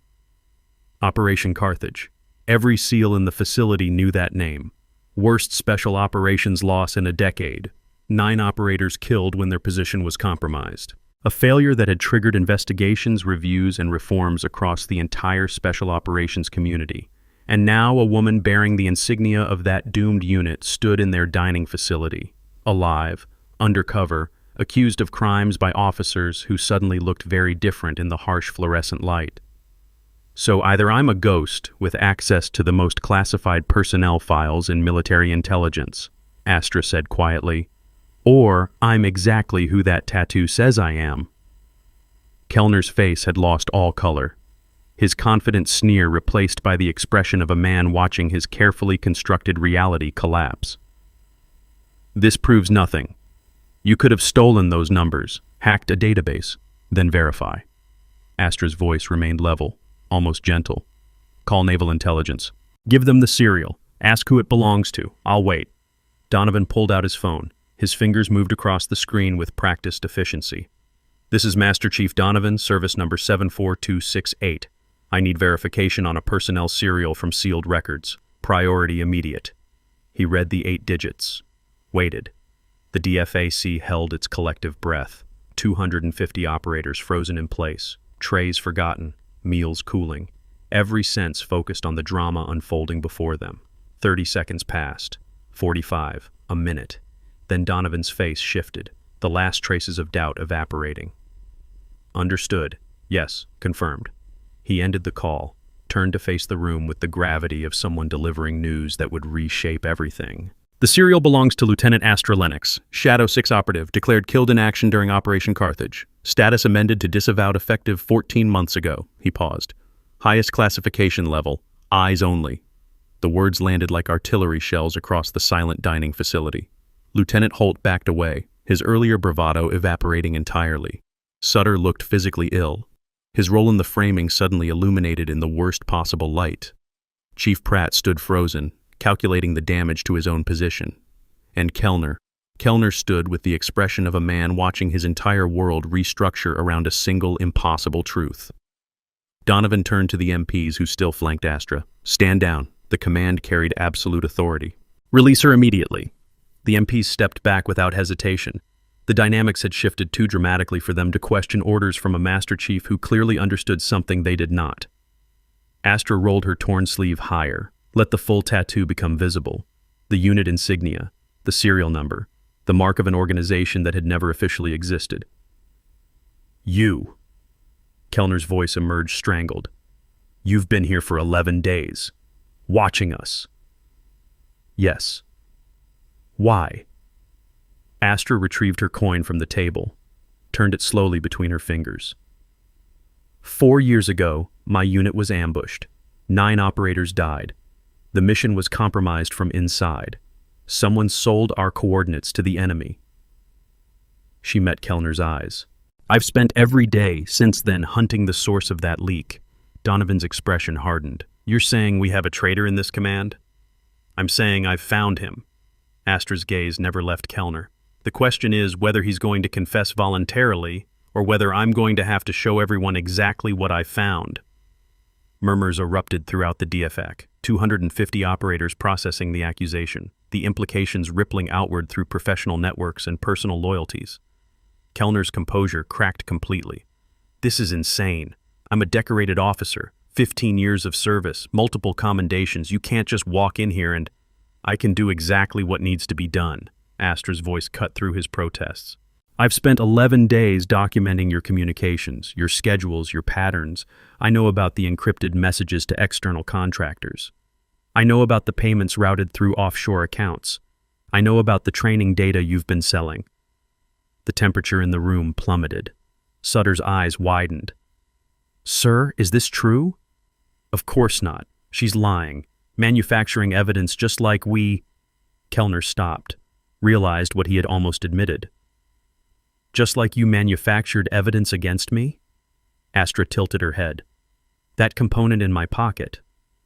[SPEAKER 1] Operation Carthage. Every SEAL in the facility knew that name. Worst special operations loss in a decade. 9 operators killed when their position was compromised. A failure that had triggered investigations, reviews, and reforms across the entire special operations community. And now a woman bearing the insignia of that doomed unit stood in their dining facility, alive, undercover, accused of crimes by officers who suddenly looked very different in the harsh fluorescent light. So either I'm a ghost with access to the most classified personnel files in military intelligence, Astra said quietly, or I'm exactly who that tattoo says I am. Kellner's face had lost all color, his confident sneer replaced by the expression of a man watching his carefully constructed reality collapse. This proves nothing. You could have stolen those numbers, hacked a database, then verify. Astra's voice remained level, almost gentle. Call Naval Intelligence. Give them the serial. Ask who it belongs to. I'll wait. Donovan pulled out his phone. His fingers moved across the screen with practiced efficiency. "This is Master Chief Donovan, service number 74268. I need verification on a personnel serial from sealed records. Priority immediate." He read the 8 digits. Waited. The DFAC held its collective breath. 250 operators frozen in place. Trays forgotten. Meals cooling. Every sense focused on the drama unfolding before them. 30 seconds passed. 45. A minute. Then Donovan's face shifted, the last traces of doubt evaporating. "Understood. Yes, confirmed." He ended the call, turned to face the room with the gravity of someone delivering news that would reshape everything. "The serial belongs to Lieutenant Astra Lennox, Shadow 6 operative, declared killed in action during Operation Carthage. Status amended to disavowed effective 14 months ago." He paused. "Highest classification level, eyes only." The words landed like artillery shells across the silent dining facility. Lieutenant Holt backed away, his earlier bravado evaporating entirely. Sutter looked physically ill. His role in the framing suddenly illuminated in the worst possible light. Chief Pratt stood frozen, calculating the damage to his own position. And Kellner stood with the expression of a man watching his entire world restructure around a single impossible truth. Donovan turned to the MPs who still flanked Astra. "Stand down." The command carried absolute authority. "Release her immediately." The MPs stepped back without hesitation. The dynamics had shifted too dramatically for them to question orders from a Master Chief who clearly understood something they did not. Astra rolled her torn sleeve higher, let the full tattoo become visible. The unit insignia, the serial number, the mark of an organization that had never officially existed. "You." Kellner's voice emerged strangled. "You've been here for 11 days. Watching us." "Yes." "Why?" Astra retrieved her coin from the table, turned it slowly between her fingers. 4 years ago, my unit was ambushed. 9 operators died. The mission was compromised from inside. Someone sold our coordinates to the enemy. She met Kellner's eyes. "I've spent every day since then hunting the source of that leak." Donovan's expression hardened. "You're saying we have a traitor in this command?" "I'm saying I've found him." Astra's gaze never left Kellner. "The question is whether he's going to confess voluntarily or whether I'm going to have to show everyone exactly what I found." Murmurs erupted throughout the DFAC, 250 operators processing the accusation, the implications rippling outward through professional networks and personal loyalties. Kellner's composure cracked completely. "This is insane. I'm a decorated officer, 15 years of service, multiple commendations. You can't just walk in here and—" "I can do exactly what needs to be done." Astra's voice cut through his protests. "I've spent 11 days documenting your communications, your schedules, your patterns. I know about the encrypted messages to external contractors. I know about the payments routed through offshore accounts. I know about the training data you've been selling." The temperature in the room plummeted. Sutter's eyes widened. "Sir, is this true?" "Of course not. She's lying, manufacturing evidence just like we—" Kellner stopped, realized what he had almost admitted. "Just like you manufactured evidence against me?" Astra tilted her head. "That component in my pocket,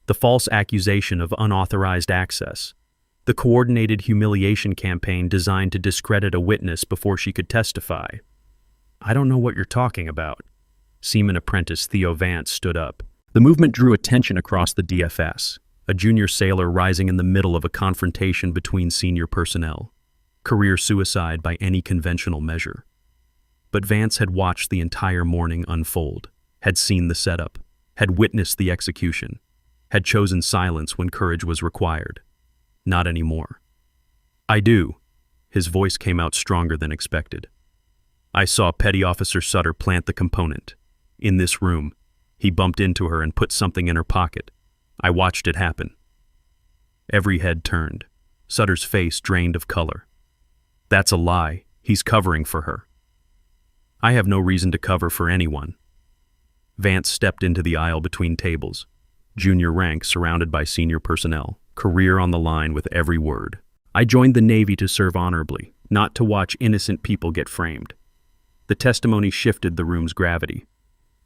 [SPEAKER 1] the false accusation of unauthorized access, the coordinated humiliation campaign designed to discredit a witness before she could testify." "I don't know what you're talking about." Seaman apprentice Theo Vance stood up. The movement drew attention across the DFS, a junior sailor rising in the middle of a confrontation between senior personnel. Career suicide by any conventional measure. But Vance had watched the entire morning unfold, had seen the setup, had witnessed the execution, had chosen silence when courage was required. Not anymore. "I do." His voice came out stronger than expected. "I saw Petty Officer Sutter plant the component. In this room, he bumped into her and put something in her pocket. I watched it happen." Every head turned. Sutter's face drained of color. "That's a lie. He's covering for her." "I have no reason to cover for anyone." Vance stepped into the aisle between tables, junior rank surrounded by senior personnel, career on the line with every word. "I joined the Navy to serve honorably, not to watch innocent people get framed." The testimony shifted the room's gravity.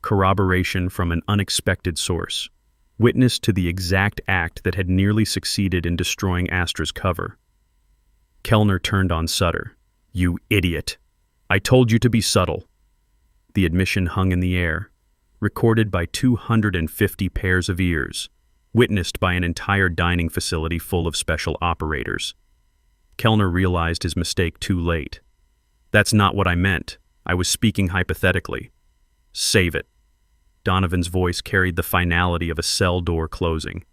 [SPEAKER 1] Corroboration from an unexpected source. Witness to the exact act that had nearly succeeded in destroying Astra's cover. Kellner turned on Sutter. "You idiot. I told you to be subtle." The admission hung in the air, recorded by 250 pairs of ears, witnessed by an entire dining facility full of special operators. Kellner realized his mistake too late. "That's not what I meant. I was speaking hypothetically." "Save it." Donovan's voice carried the finality of a cell door closing.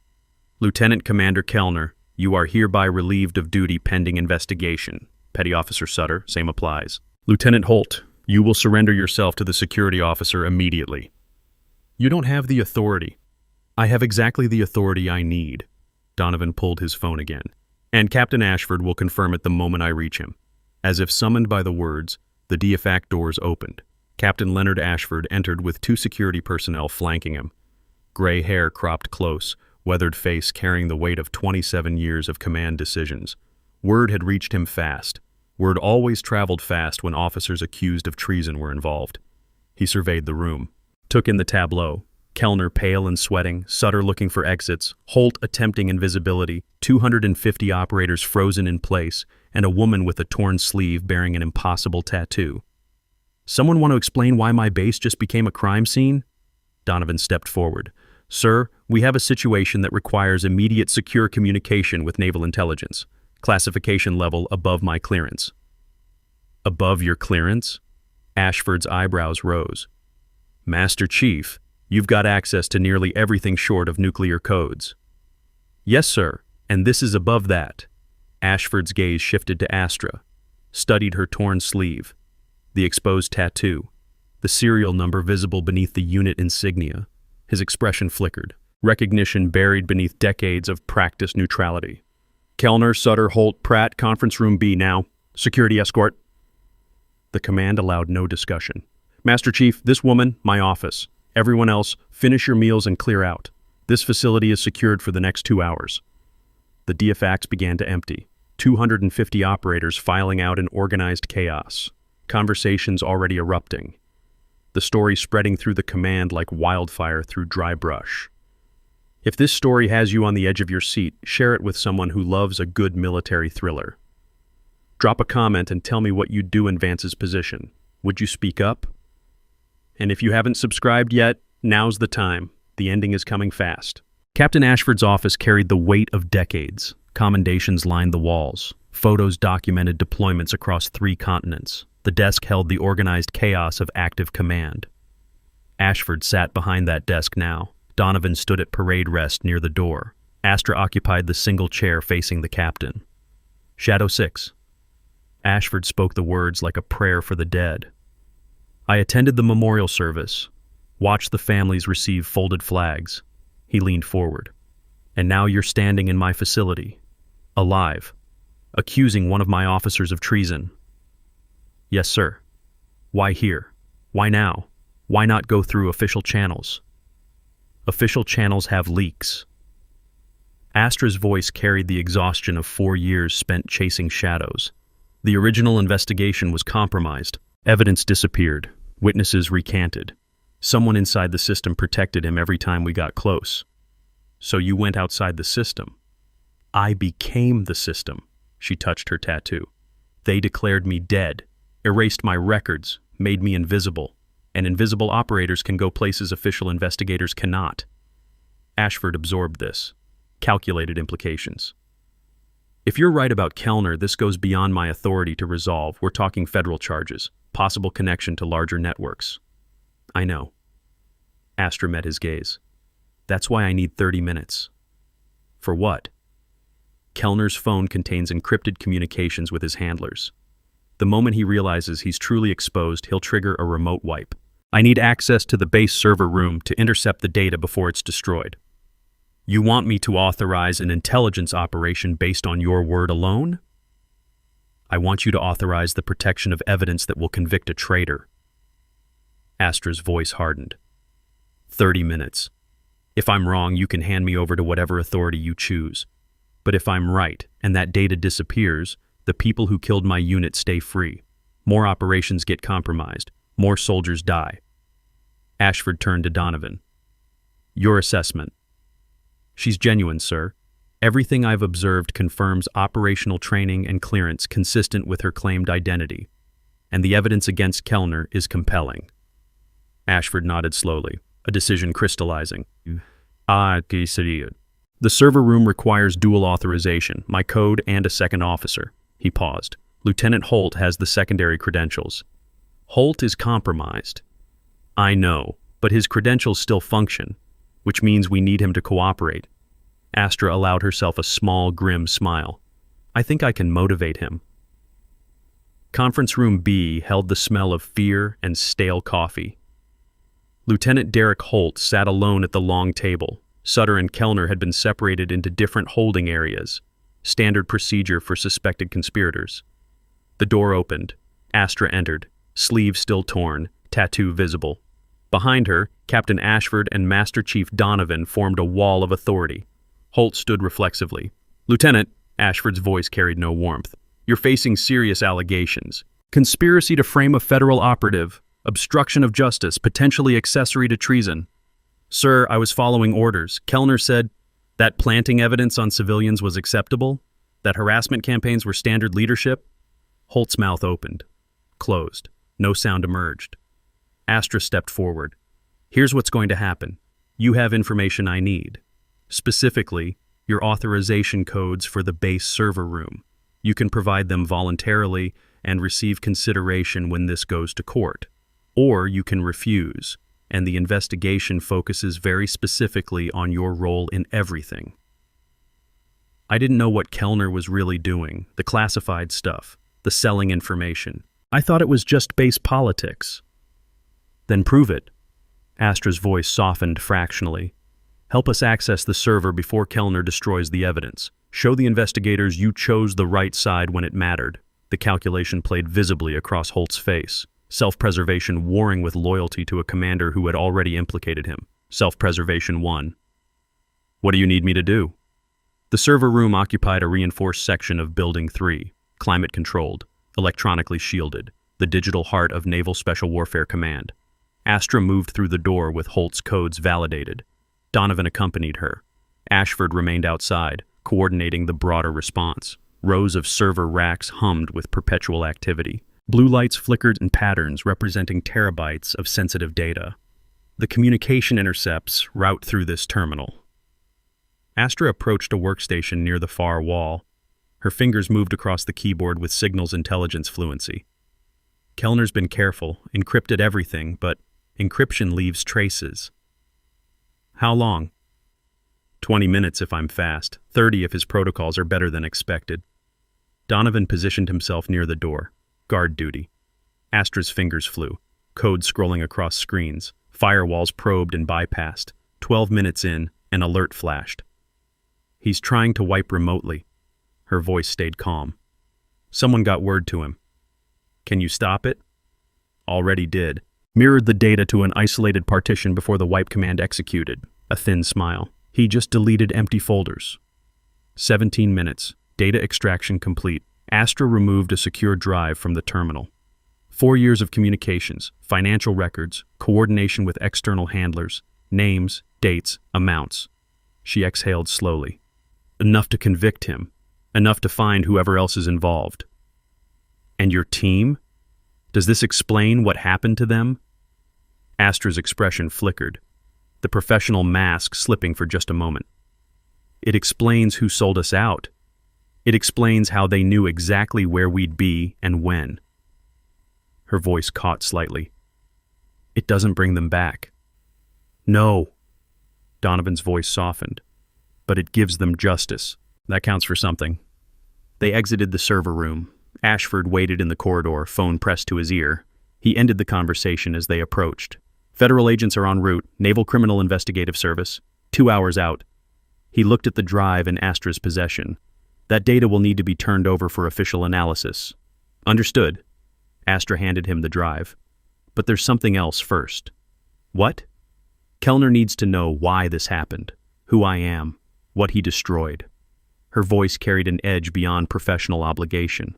[SPEAKER 1] "Lieutenant Commander Kellner, you are hereby relieved of duty pending investigation." Petty Officer Sutter, same applies. "Lieutenant Holt, you will surrender yourself to the security officer immediately." "You don't have the authority." "I have exactly the authority I need." Donovan pulled his phone again. "And Captain Ashford will confirm it the moment I reach him." As if summoned by the words, the DFAC doors opened. Captain Leonard Ashford entered with 2 security personnel flanking him. Gray hair cropped close, weathered face carrying the weight of 27 years of command decisions. Word had reached him fast. Word always traveled fast when officers accused of treason were involved. He surveyed the room, took in the tableau. Kellner pale and sweating, Sutter looking for exits, Holt attempting invisibility, 250 operators frozen in place, and a woman with a torn sleeve bearing an impossible tattoo. "Someone want to explain why my base just became a crime scene?" Donovan stepped forward. "Sir, we have a situation that requires immediate secure communication with naval intelligence. Classification level above my clearance." "Above your clearance?" Ashford's eyebrows rose. "Master Chief, you've got access to nearly everything short of nuclear codes." "Yes, sir, and this is above that." Ashford's gaze shifted to Astra, studied her torn sleeve, the exposed tattoo, the serial number visible beneath the unit insignia. His expression flickered, recognition buried beneath decades of practiced neutrality. "Kellner, Sutter, Holt, Pratt, Conference Room B now. Security escort." The command allowed no discussion. "Master Chief, this woman, my office. Everyone else, finish your meals and clear out. This facility is secured for the next 2 hours." The DFACs began to empty, 250 operators filing out in organized chaos, conversations already erupting, the story spreading through the command like wildfire through dry brush. If this story has you on the edge of your seat, share it with someone who loves a good military thriller. Drop a comment and tell me what you'd do in Vance's position. Would you speak up? And if you haven't subscribed yet, now's the time. The ending is coming fast. Captain Ashford's office carried the weight of decades. Commendations lined the walls. Photos documented deployments across 3 continents. The desk held the organized chaos of active command. Ashford sat behind that desk now. Donovan stood at parade rest near the door. Astra occupied the single chair facing the captain. "Shadow 6. Ashford spoke the words like a prayer for the dead. "I attended the memorial service, watched the families receive folded flags." He leaned forward. "And now you're standing in my facility, alive, accusing one of my officers of treason." "Yes, sir." "Why here? Why now? Why not go through official channels?" "Official channels have leaks." Astra's voice carried the exhaustion of 4 years spent chasing shadows. The original investigation was compromised. Evidence disappeared. Witnesses recanted. Someone inside the system protected him every time we got close. "So you went outside the system." "I became the system." She touched her tattoo. "They declared me dead, erased my records, made me invisible. And invisible operators can go places official investigators cannot." Ashford absorbed this. Calculated implications. "If you're right about Kellner, this goes beyond my authority to resolve. We're talking federal charges, possible connection to larger networks." "I know." Astra met his gaze. "That's why I need 30 minutes. "For what?" "Kellner's phone contains encrypted communications with his handlers. The moment he realizes he's truly exposed, he'll trigger a remote wipe. I need access to the base server room to intercept the data before it's destroyed." "You want me to authorize an intelligence operation based on your word alone?" "I want you to authorize the protection of evidence that will convict a traitor." Astra's voice hardened. 30 minutes. If I'm wrong, you can hand me over to whatever authority you choose. But if I'm right, and that data disappears, the people who killed my unit stay free. More operations get compromised. More soldiers die. Ashford turned to Donovan. "Your assessment." "She's genuine, sir. Everything I've observed confirms operational training and clearance consistent with her claimed identity, and the evidence against Kellner is compelling. Ashford nodded slowly, a decision crystallizing. The server room requires dual authorization, my code and a second officer. He paused. Lieutenant Holt has the secondary credentials. Holt is compromised. I know, but his credentials still function, which means we need him to cooperate. Astra allowed herself a small, grim smile. I think I can motivate him. Conference room B held the smell of fear and stale coffee. Lieutenant Derek Holt sat alone at the long table. Sutter and Kellner had been separated into different holding areas, standard procedure for suspected conspirators. The door opened. Astra entered, sleeve still torn, tattoo visible. Behind her, Captain Ashford and Master Chief Donovan formed a wall of authority. Holt stood reflexively. Lieutenant, Ashford's voice carried no warmth. You're facing serious allegations. Conspiracy to frame a federal operative, obstruction of justice, potentially accessory to treason. Sir, I was following orders. Kellner said that planting evidence on civilians was acceptable, that harassment campaigns were standard leadership. Holt's mouth opened, closed. No sound emerged. Astra stepped forward. Here's what's going to happen. You have information I need. Specifically, your authorization codes for the base server room. You can provide them voluntarily and receive consideration when this goes to court. Or you can refuse, and the investigation focuses very specifically on your role in everything. I didn't know what Kellner was really doing, the classified stuff, the selling information. I thought it was just base politics. Then prove it. Astra's voice softened fractionally. Help us access the server before Kellner destroys the evidence. Show the investigators you chose the right side when it mattered. The calculation played visibly across Holt's face. Self-preservation warring with loyalty to a commander who had already implicated him. Self-preservation won. What do you need me to do? The server room occupied a reinforced section of Building 3, climate-controlled, electronically shielded, the digital heart of Naval Special Warfare Command. Astra moved through the door with Holt's codes validated. Donovan accompanied her. Ashford remained outside, coordinating the broader response. Rows of server racks hummed with perpetual activity. Blue lights flickered in patterns representing terabytes of sensitive data. The communication intercepts route through this terminal. Astra approached a workstation near the far wall. Her fingers moved across the keyboard with signals intelligence fluency. Kellner's been careful, encrypted everything, but encryption leaves traces. How long? 20 minutes if I'm fast, 30 if his protocols are better than expected. Donovan positioned himself near the door. Guard duty. Astra's fingers flew, code scrolling across screens, firewalls probed and bypassed. 12 minutes in, an alert flashed. He's trying to wipe remotely. Her voice stayed calm. Someone got word to him. Can you stop it? Already did. Mirrored the data to an isolated partition before the wipe command executed. A thin smile. He just deleted empty folders. 17 minutes. Data extraction complete. Astra removed a secure drive from the terminal. 4 years of communications, financial records, coordination with external handlers, names, dates, amounts. She exhaled slowly. Enough to convict him. Enough to find whoever else is involved. And your team? Does this explain what happened to them? Astra's expression flickered, the professional mask slipping for just a moment. It explains who sold us out. It explains how they knew exactly where we'd be and when. Her voice caught slightly. It doesn't bring them back. No. Donovan's voice softened. But it gives them justice. That counts for something. They exited the server room. Ashford waited in the corridor, phone pressed to his ear. He ended the conversation as they approached. Federal agents are en route, Naval Criminal Investigative Service. 2 hours out. He looked at the drive in Astra's possession. That data will need to be turned over for official analysis. Understood. Astra handed him the drive. But there's something else first. What? Kellner needs to know why this happened, who I am, what he destroyed. Her voice carried an edge beyond professional obligation.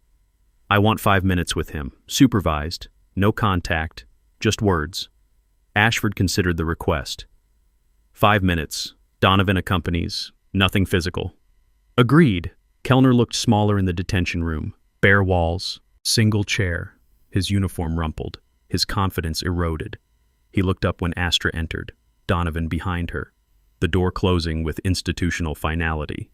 [SPEAKER 1] I want 5 minutes with him, supervised, no contact, just words. Ashford considered the request. 5 minutes. Donovan accompanies, nothing physical. Agreed. Kellner looked smaller in the detention room. Bare walls, single chair. His uniform rumpled. His confidence eroded. He looked up when Astra entered, Donovan behind her, the door closing with institutional finality.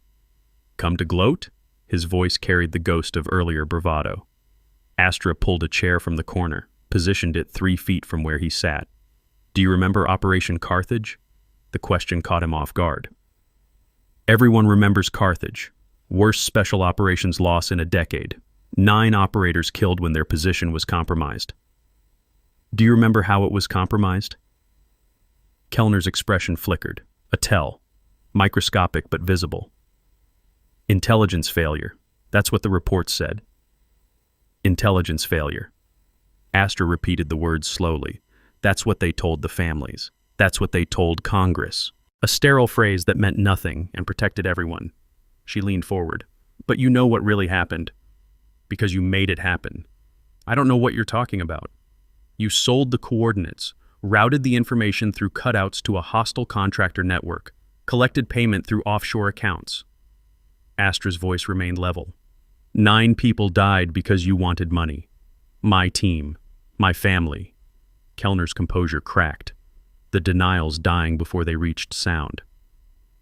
[SPEAKER 1] Come to gloat? His voice carried the ghost of earlier bravado. Astra pulled a chair from the corner, positioned it 3 feet from where he sat. Do you remember Operation Carthage? The question caught him off guard. Everyone remembers Carthage. Worst special operations loss in a decade. 9 operators killed when their position was compromised. Do you remember how it was compromised? Kellner's expression flickered. A tell. Microscopic but visible. Intelligence failure. That's what the report said. Intelligence failure. Astra repeated the words slowly. That's what they told the families. That's what they told Congress. A sterile phrase that meant nothing and protected everyone. She leaned forward. But you know what really happened. Because you made it happen. I don't know what you're talking about. You sold the coordinates, routed the information through cutouts to a hostile contractor network, collected payment through offshore accounts. Astra's voice remained level. 9 people died because you wanted money. My team. My family. Kellner's composure cracked, the denials dying before they reached sound.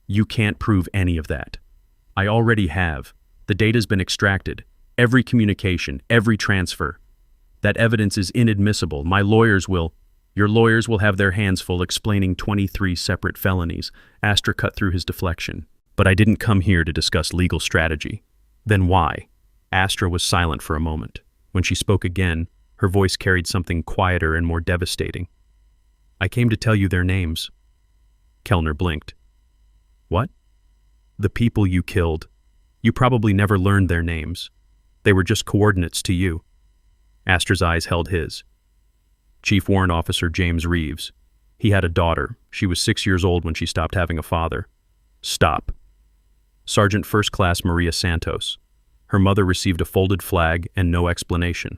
[SPEAKER 1] You can't prove any of that. I already have. The data's been extracted. Every communication, every transfer. That evidence is inadmissible. Your lawyers will have their hands full explaining 23 separate felonies. Astra cut through his deflection. But I didn't come here to discuss legal strategy. Then why? Astra was silent for a moment. When she spoke again, her voice carried something quieter and more devastating. I came to tell you their names. Kellner blinked. What? The people you killed. You probably never learned their names. They were just coordinates to you. Astra's eyes held his. Chief Warrant Officer James Reeves. He had a daughter. She was 6 years old when she stopped having a father. Stop. Sergeant First Class Maria Santos. Her mother received a folded flag and no explanation.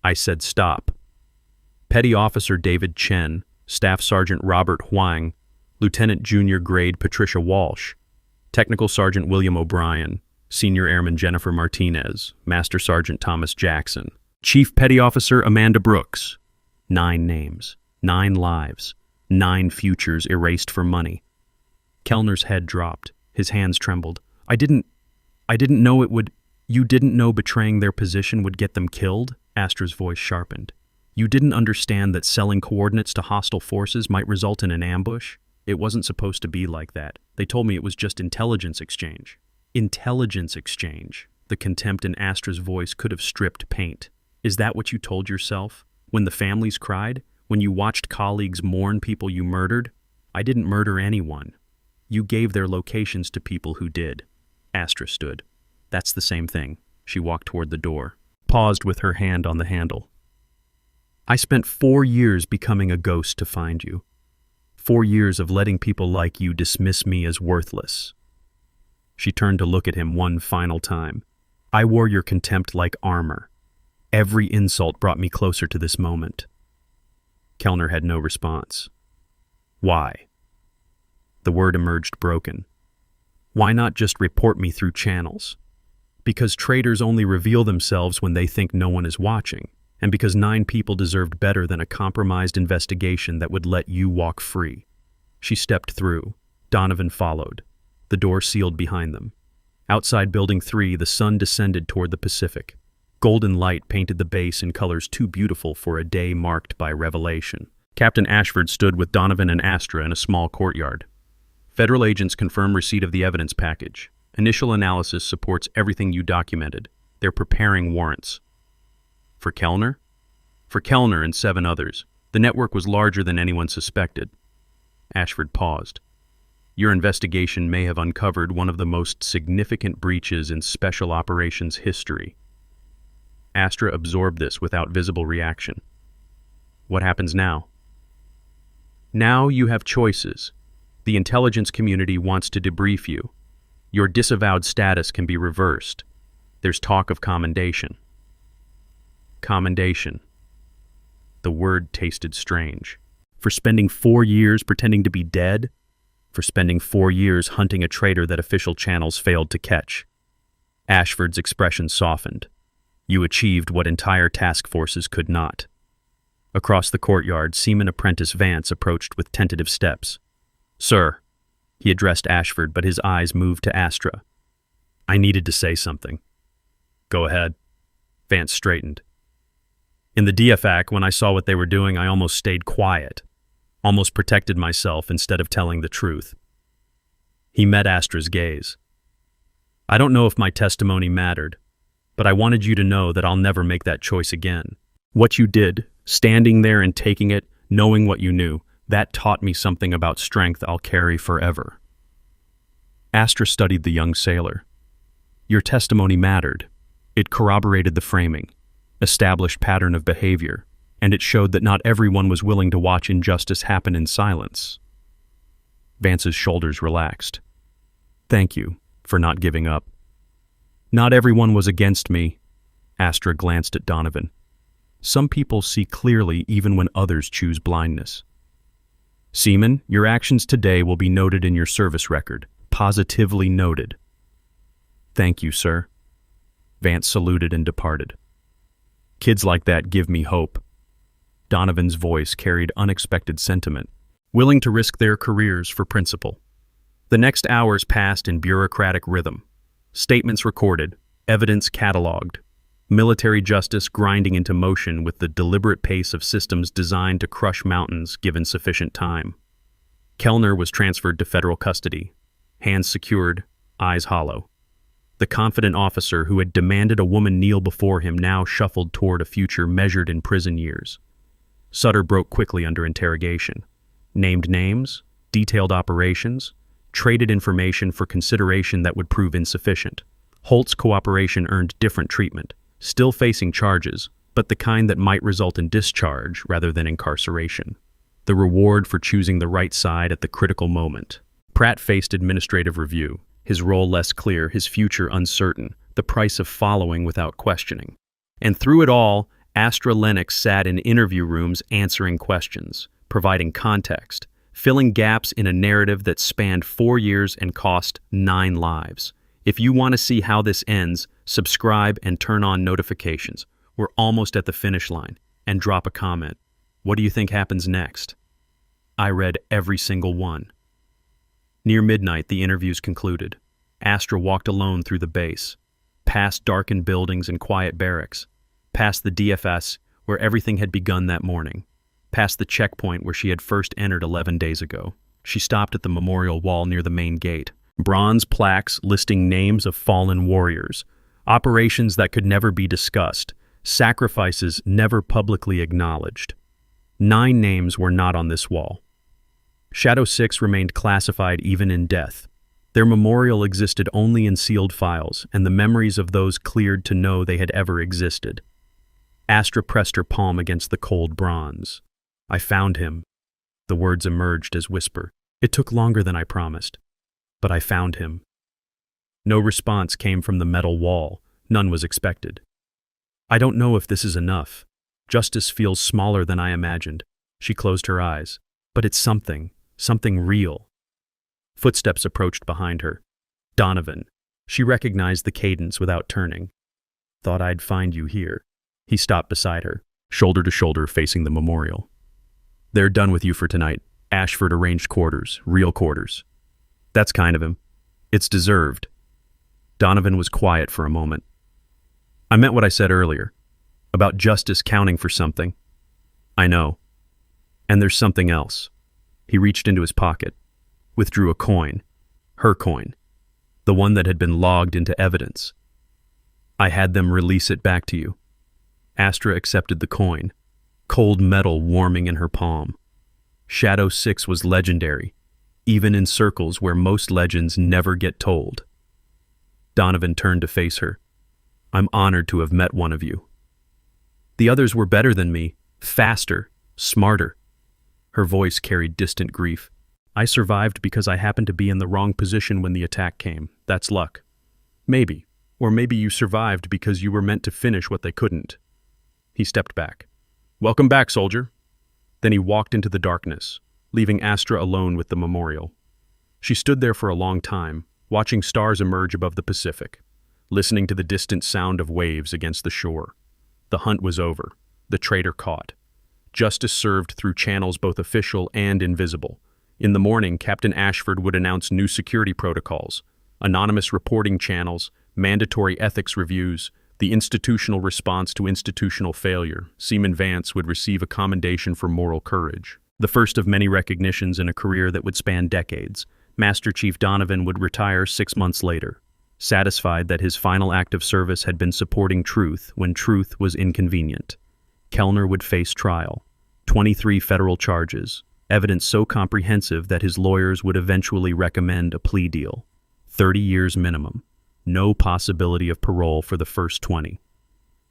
[SPEAKER 1] I said stop. Petty Officer David Chen, Staff Sergeant Robert Huang, Lieutenant Junior Grade Patricia Walsh, Technical Sergeant William O'Brien, Senior Airman Jennifer Martinez, Master Sergeant Thomas Jackson, Chief Petty Officer Amanda Brooks. 9 names, 9 lives, 9 futures erased for money. Kellner's head dropped. His hands trembled. I didn't know it would. You didn't know betraying their position would get them killed? Astra's voice sharpened. You didn't understand that selling coordinates to hostile forces might result in an ambush? It wasn't supposed to be like that. They told me it was just intelligence exchange. Intelligence exchange. The contempt in Astra's voice could have stripped paint. Is that what you told yourself? When the families cried? When you watched colleagues mourn people you murdered? I didn't murder anyone. You gave their locations to people who did. Astra stood. That's the same thing. She walked toward the door, paused with her hand on the handle. I spent 4 years becoming a ghost to find you. 4 years of letting people like you dismiss me as worthless. She turned to look at him one final time. I wore your contempt like armor. Every insult brought me closer to this moment. Kellner had no response. Why? The word emerged broken. Why not just report me through channels? Because traitors only reveal themselves when they think no one is watching, and because 9 people deserved better than a compromised investigation that would let you walk free. She stepped through. Donovan followed. The door sealed behind them. Outside Building 3, the sun descended toward the Pacific. Golden light painted the base in colors too beautiful for a day marked by revelation. Captain Ashford stood with Donovan and Astra in a small courtyard. Federal agents confirm receipt of the evidence package. Initial analysis supports everything you documented. They're preparing warrants. For Kellner? For Kellner and 7 others. The network was larger than anyone suspected. Ashford paused. Your investigation may have uncovered one of the most significant breaches in special operations history. Astra absorbed this without visible reaction. What happens now? Now you have choices. The intelligence community wants to debrief you. Your disavowed status can be reversed. There's talk of commendation. Commendation. The word tasted strange. For spending 4 years pretending to be dead? for spending 4 years hunting a traitor that official channels failed to catch. Ashford's expression softened. You achieved what entire task forces could not. Across the courtyard, Seaman Apprentice Vance approached with tentative steps. Sir, he addressed Ashford, but his eyes moved to Astra. I needed to say something. Go ahead. Vance straightened. In the DFAC, when I saw what they were doing, I almost stayed quiet, almost protected myself instead of telling the truth. He met Astra's gaze. I don't know if my testimony mattered, but I wanted you to know that I'll never make that choice again. What you did, standing there and taking it, knowing what you knew, that taught me something about strength I'll carry forever. Astra studied the young sailor. Your testimony mattered. It corroborated the framing, established pattern of behavior, and it showed that not everyone was willing to watch injustice happen in silence. Vance's shoulders relaxed. Thank you for not giving up. Not everyone was against me. Astra glanced at Donovan. Some people see clearly even when others choose blindness. Seaman, your actions today will be noted in your service record. Positively noted. Thank you, sir. Vance saluted and departed. Kids like that give me hope. Donovan's voice carried unexpected sentiment, willing to risk their careers for principle. The next hours passed in bureaucratic rhythm. Statements recorded, evidence cataloged, military justice grinding into motion with the deliberate pace of systems designed to crush mountains given sufficient time. Kellner was transferred to federal custody, hands secured, eyes hollow. The confident officer who had demanded a woman kneel before him now shuffled toward a future measured in prison years. Sutter broke quickly under interrogation. Named names, detailed operations, traded information for consideration that would prove insufficient. Holt's cooperation earned different treatment, still facing charges, but the kind that might result in discharge rather than incarceration. The reward for choosing the right side at the critical moment. Pratt faced administrative review, his role less clear, his future uncertain, the price of following without questioning. And through it all, Astra Lennox sat in interview rooms answering questions, providing context, filling gaps in a narrative that spanned 4 years and cost 9 lives. If you want to see how this ends, subscribe and turn on notifications. We're almost at the finish line. And drop a comment. What do you think happens next? I read every single one. Near midnight, the interviews concluded. Astra walked alone through the base, past darkened buildings and quiet barracks, past the DFS where everything had begun that morning, past the checkpoint where she had first entered 11 days ago. She stopped at the memorial wall near the main gate. Bronze plaques listing names of fallen warriors, operations that could never be discussed, sacrifices never publicly acknowledged. 9 names were not on this wall. Shadow 6 remained classified even in death. Their memorial existed only in sealed files and the memories of those cleared to know they had ever existed. Astra pressed her palm against the cold bronze. I found him. The words emerged as whisper. It took longer than I promised, but I found him. No response came from the metal wall. None was expected. I don't know if this is enough. Justice feels smaller than I imagined. She closed her eyes. But it's something real. Footsteps approached behind her. Donovan. She recognized the cadence without turning. Thought I'd find you here. He stopped beside her, shoulder to shoulder facing the memorial. They're done with you for tonight. Ashford arranged quarters, real quarters. That's kind of him. It's deserved. Donovan was quiet for a moment. I meant what I said earlier, about justice counting for something. I know. And there's something else. He reached into his pocket, withdrew a coin, her coin, the one that had been logged into evidence. I had them release it back to you. Astra accepted the coin, cold metal warming in her palm. Shadow 6 was legendary, even in circles where most legends never get told. Donovan turned to face her. I'm honored to have met one of you. The others were better than me, faster, smarter. Her voice carried distant grief. I survived because I happened to be in the wrong position when the attack came. That's luck. Maybe. Or maybe you survived because you were meant to finish what they couldn't. He stepped back. Welcome back, soldier. Then he walked into the darkness, leaving Astra alone with the memorial. She stood there for a long time, watching stars emerge above the Pacific, listening to the distant sound of waves against the shore. The hunt was over, the traitor caught. Justice served through channels both official and invisible. In the morning, Captain Ashford would announce new security protocols, anonymous reporting channels, mandatory ethics reviews, the institutional response to institutional failure. Seaman Vance would receive a commendation for moral courage, the first of many recognitions in a career that would span decades. Master Chief Donovan would retire 6 months later, satisfied that his final act of service had been supporting truth when truth was inconvenient. Kellner would face trial, 23 federal charges, evidence so comprehensive that his lawyers would eventually recommend a plea deal. 30 years minimum, no possibility of parole for the first 20.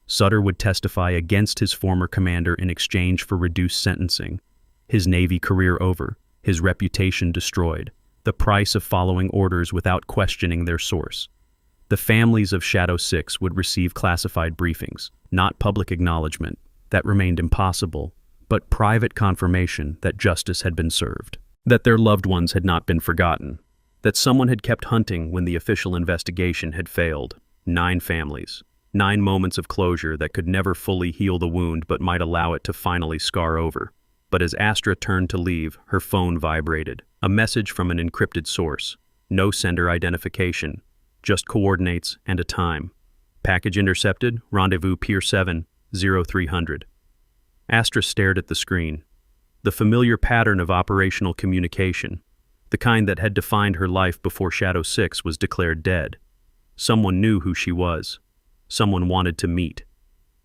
[SPEAKER 1] Sutter would testify against his former commander in exchange for reduced sentencing. His Navy career over, his reputation destroyed, the price of following orders without questioning their source. The families of Shadow 6 would receive classified briefings, not public acknowledgement. That remained impossible, but private confirmation that justice had been served, that their loved ones had not been forgotten, that someone had kept hunting when the official investigation had failed. 9 families, 9 moments of closure that could never fully heal the wound but might allow it to finally scar over. But as Astra turned to leave, her phone vibrated. A message from an encrypted source. No sender identification, just coordinates and a time. Package intercepted, rendezvous Pier 7, 0300. Astra stared at the screen. The familiar pattern of operational communication, the kind that had defined her life before Shadow 6 was declared dead. Someone knew who she was. Someone wanted to meet.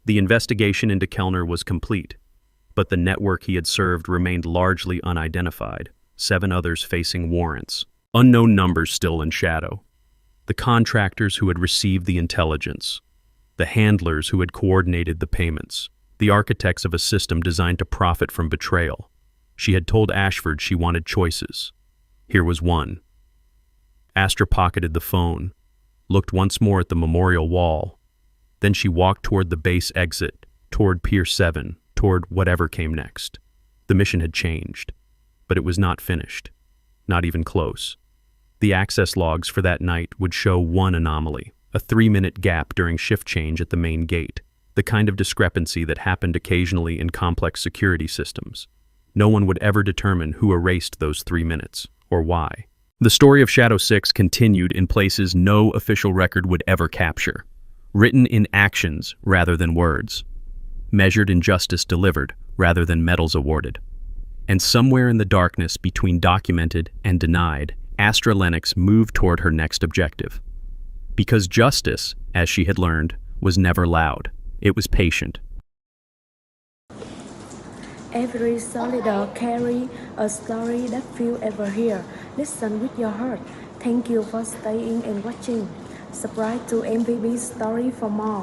[SPEAKER 1] The investigation into Kellner was complete, but the network he had served remained largely unidentified, 7 others facing warrants. Unknown numbers still in shadow. The contractors who had received the intelligence, the handlers who had coordinated the payments, the architects of a system designed to profit from betrayal. She had told Ashford she wanted choices. Here was one. Astra pocketed the phone, looked once more at the memorial wall. Then she walked toward the base exit, toward Pier 7, toward whatever came next. The mission had changed, but it was not finished, not even close. The access logs for that night would show one anomaly, a 3-minute gap during shift change at the main gate, the kind of discrepancy that happened occasionally in complex security systems. No one would ever determine who erased those 3 minutes, or why. The story of Shadow 6 continued in places no official record would ever capture, written in actions rather than words, measured in justice delivered rather than medals awarded. And somewhere in the darkness between documented and denied, Astra Lennox moved toward her next objective. Because justice, as she had learned, was never loud. It was patient.
[SPEAKER 2] Every soldier carries a story that few ever hear. Listen with your heart. Thank you for staying and watching. Subscribe to MVB Story for more.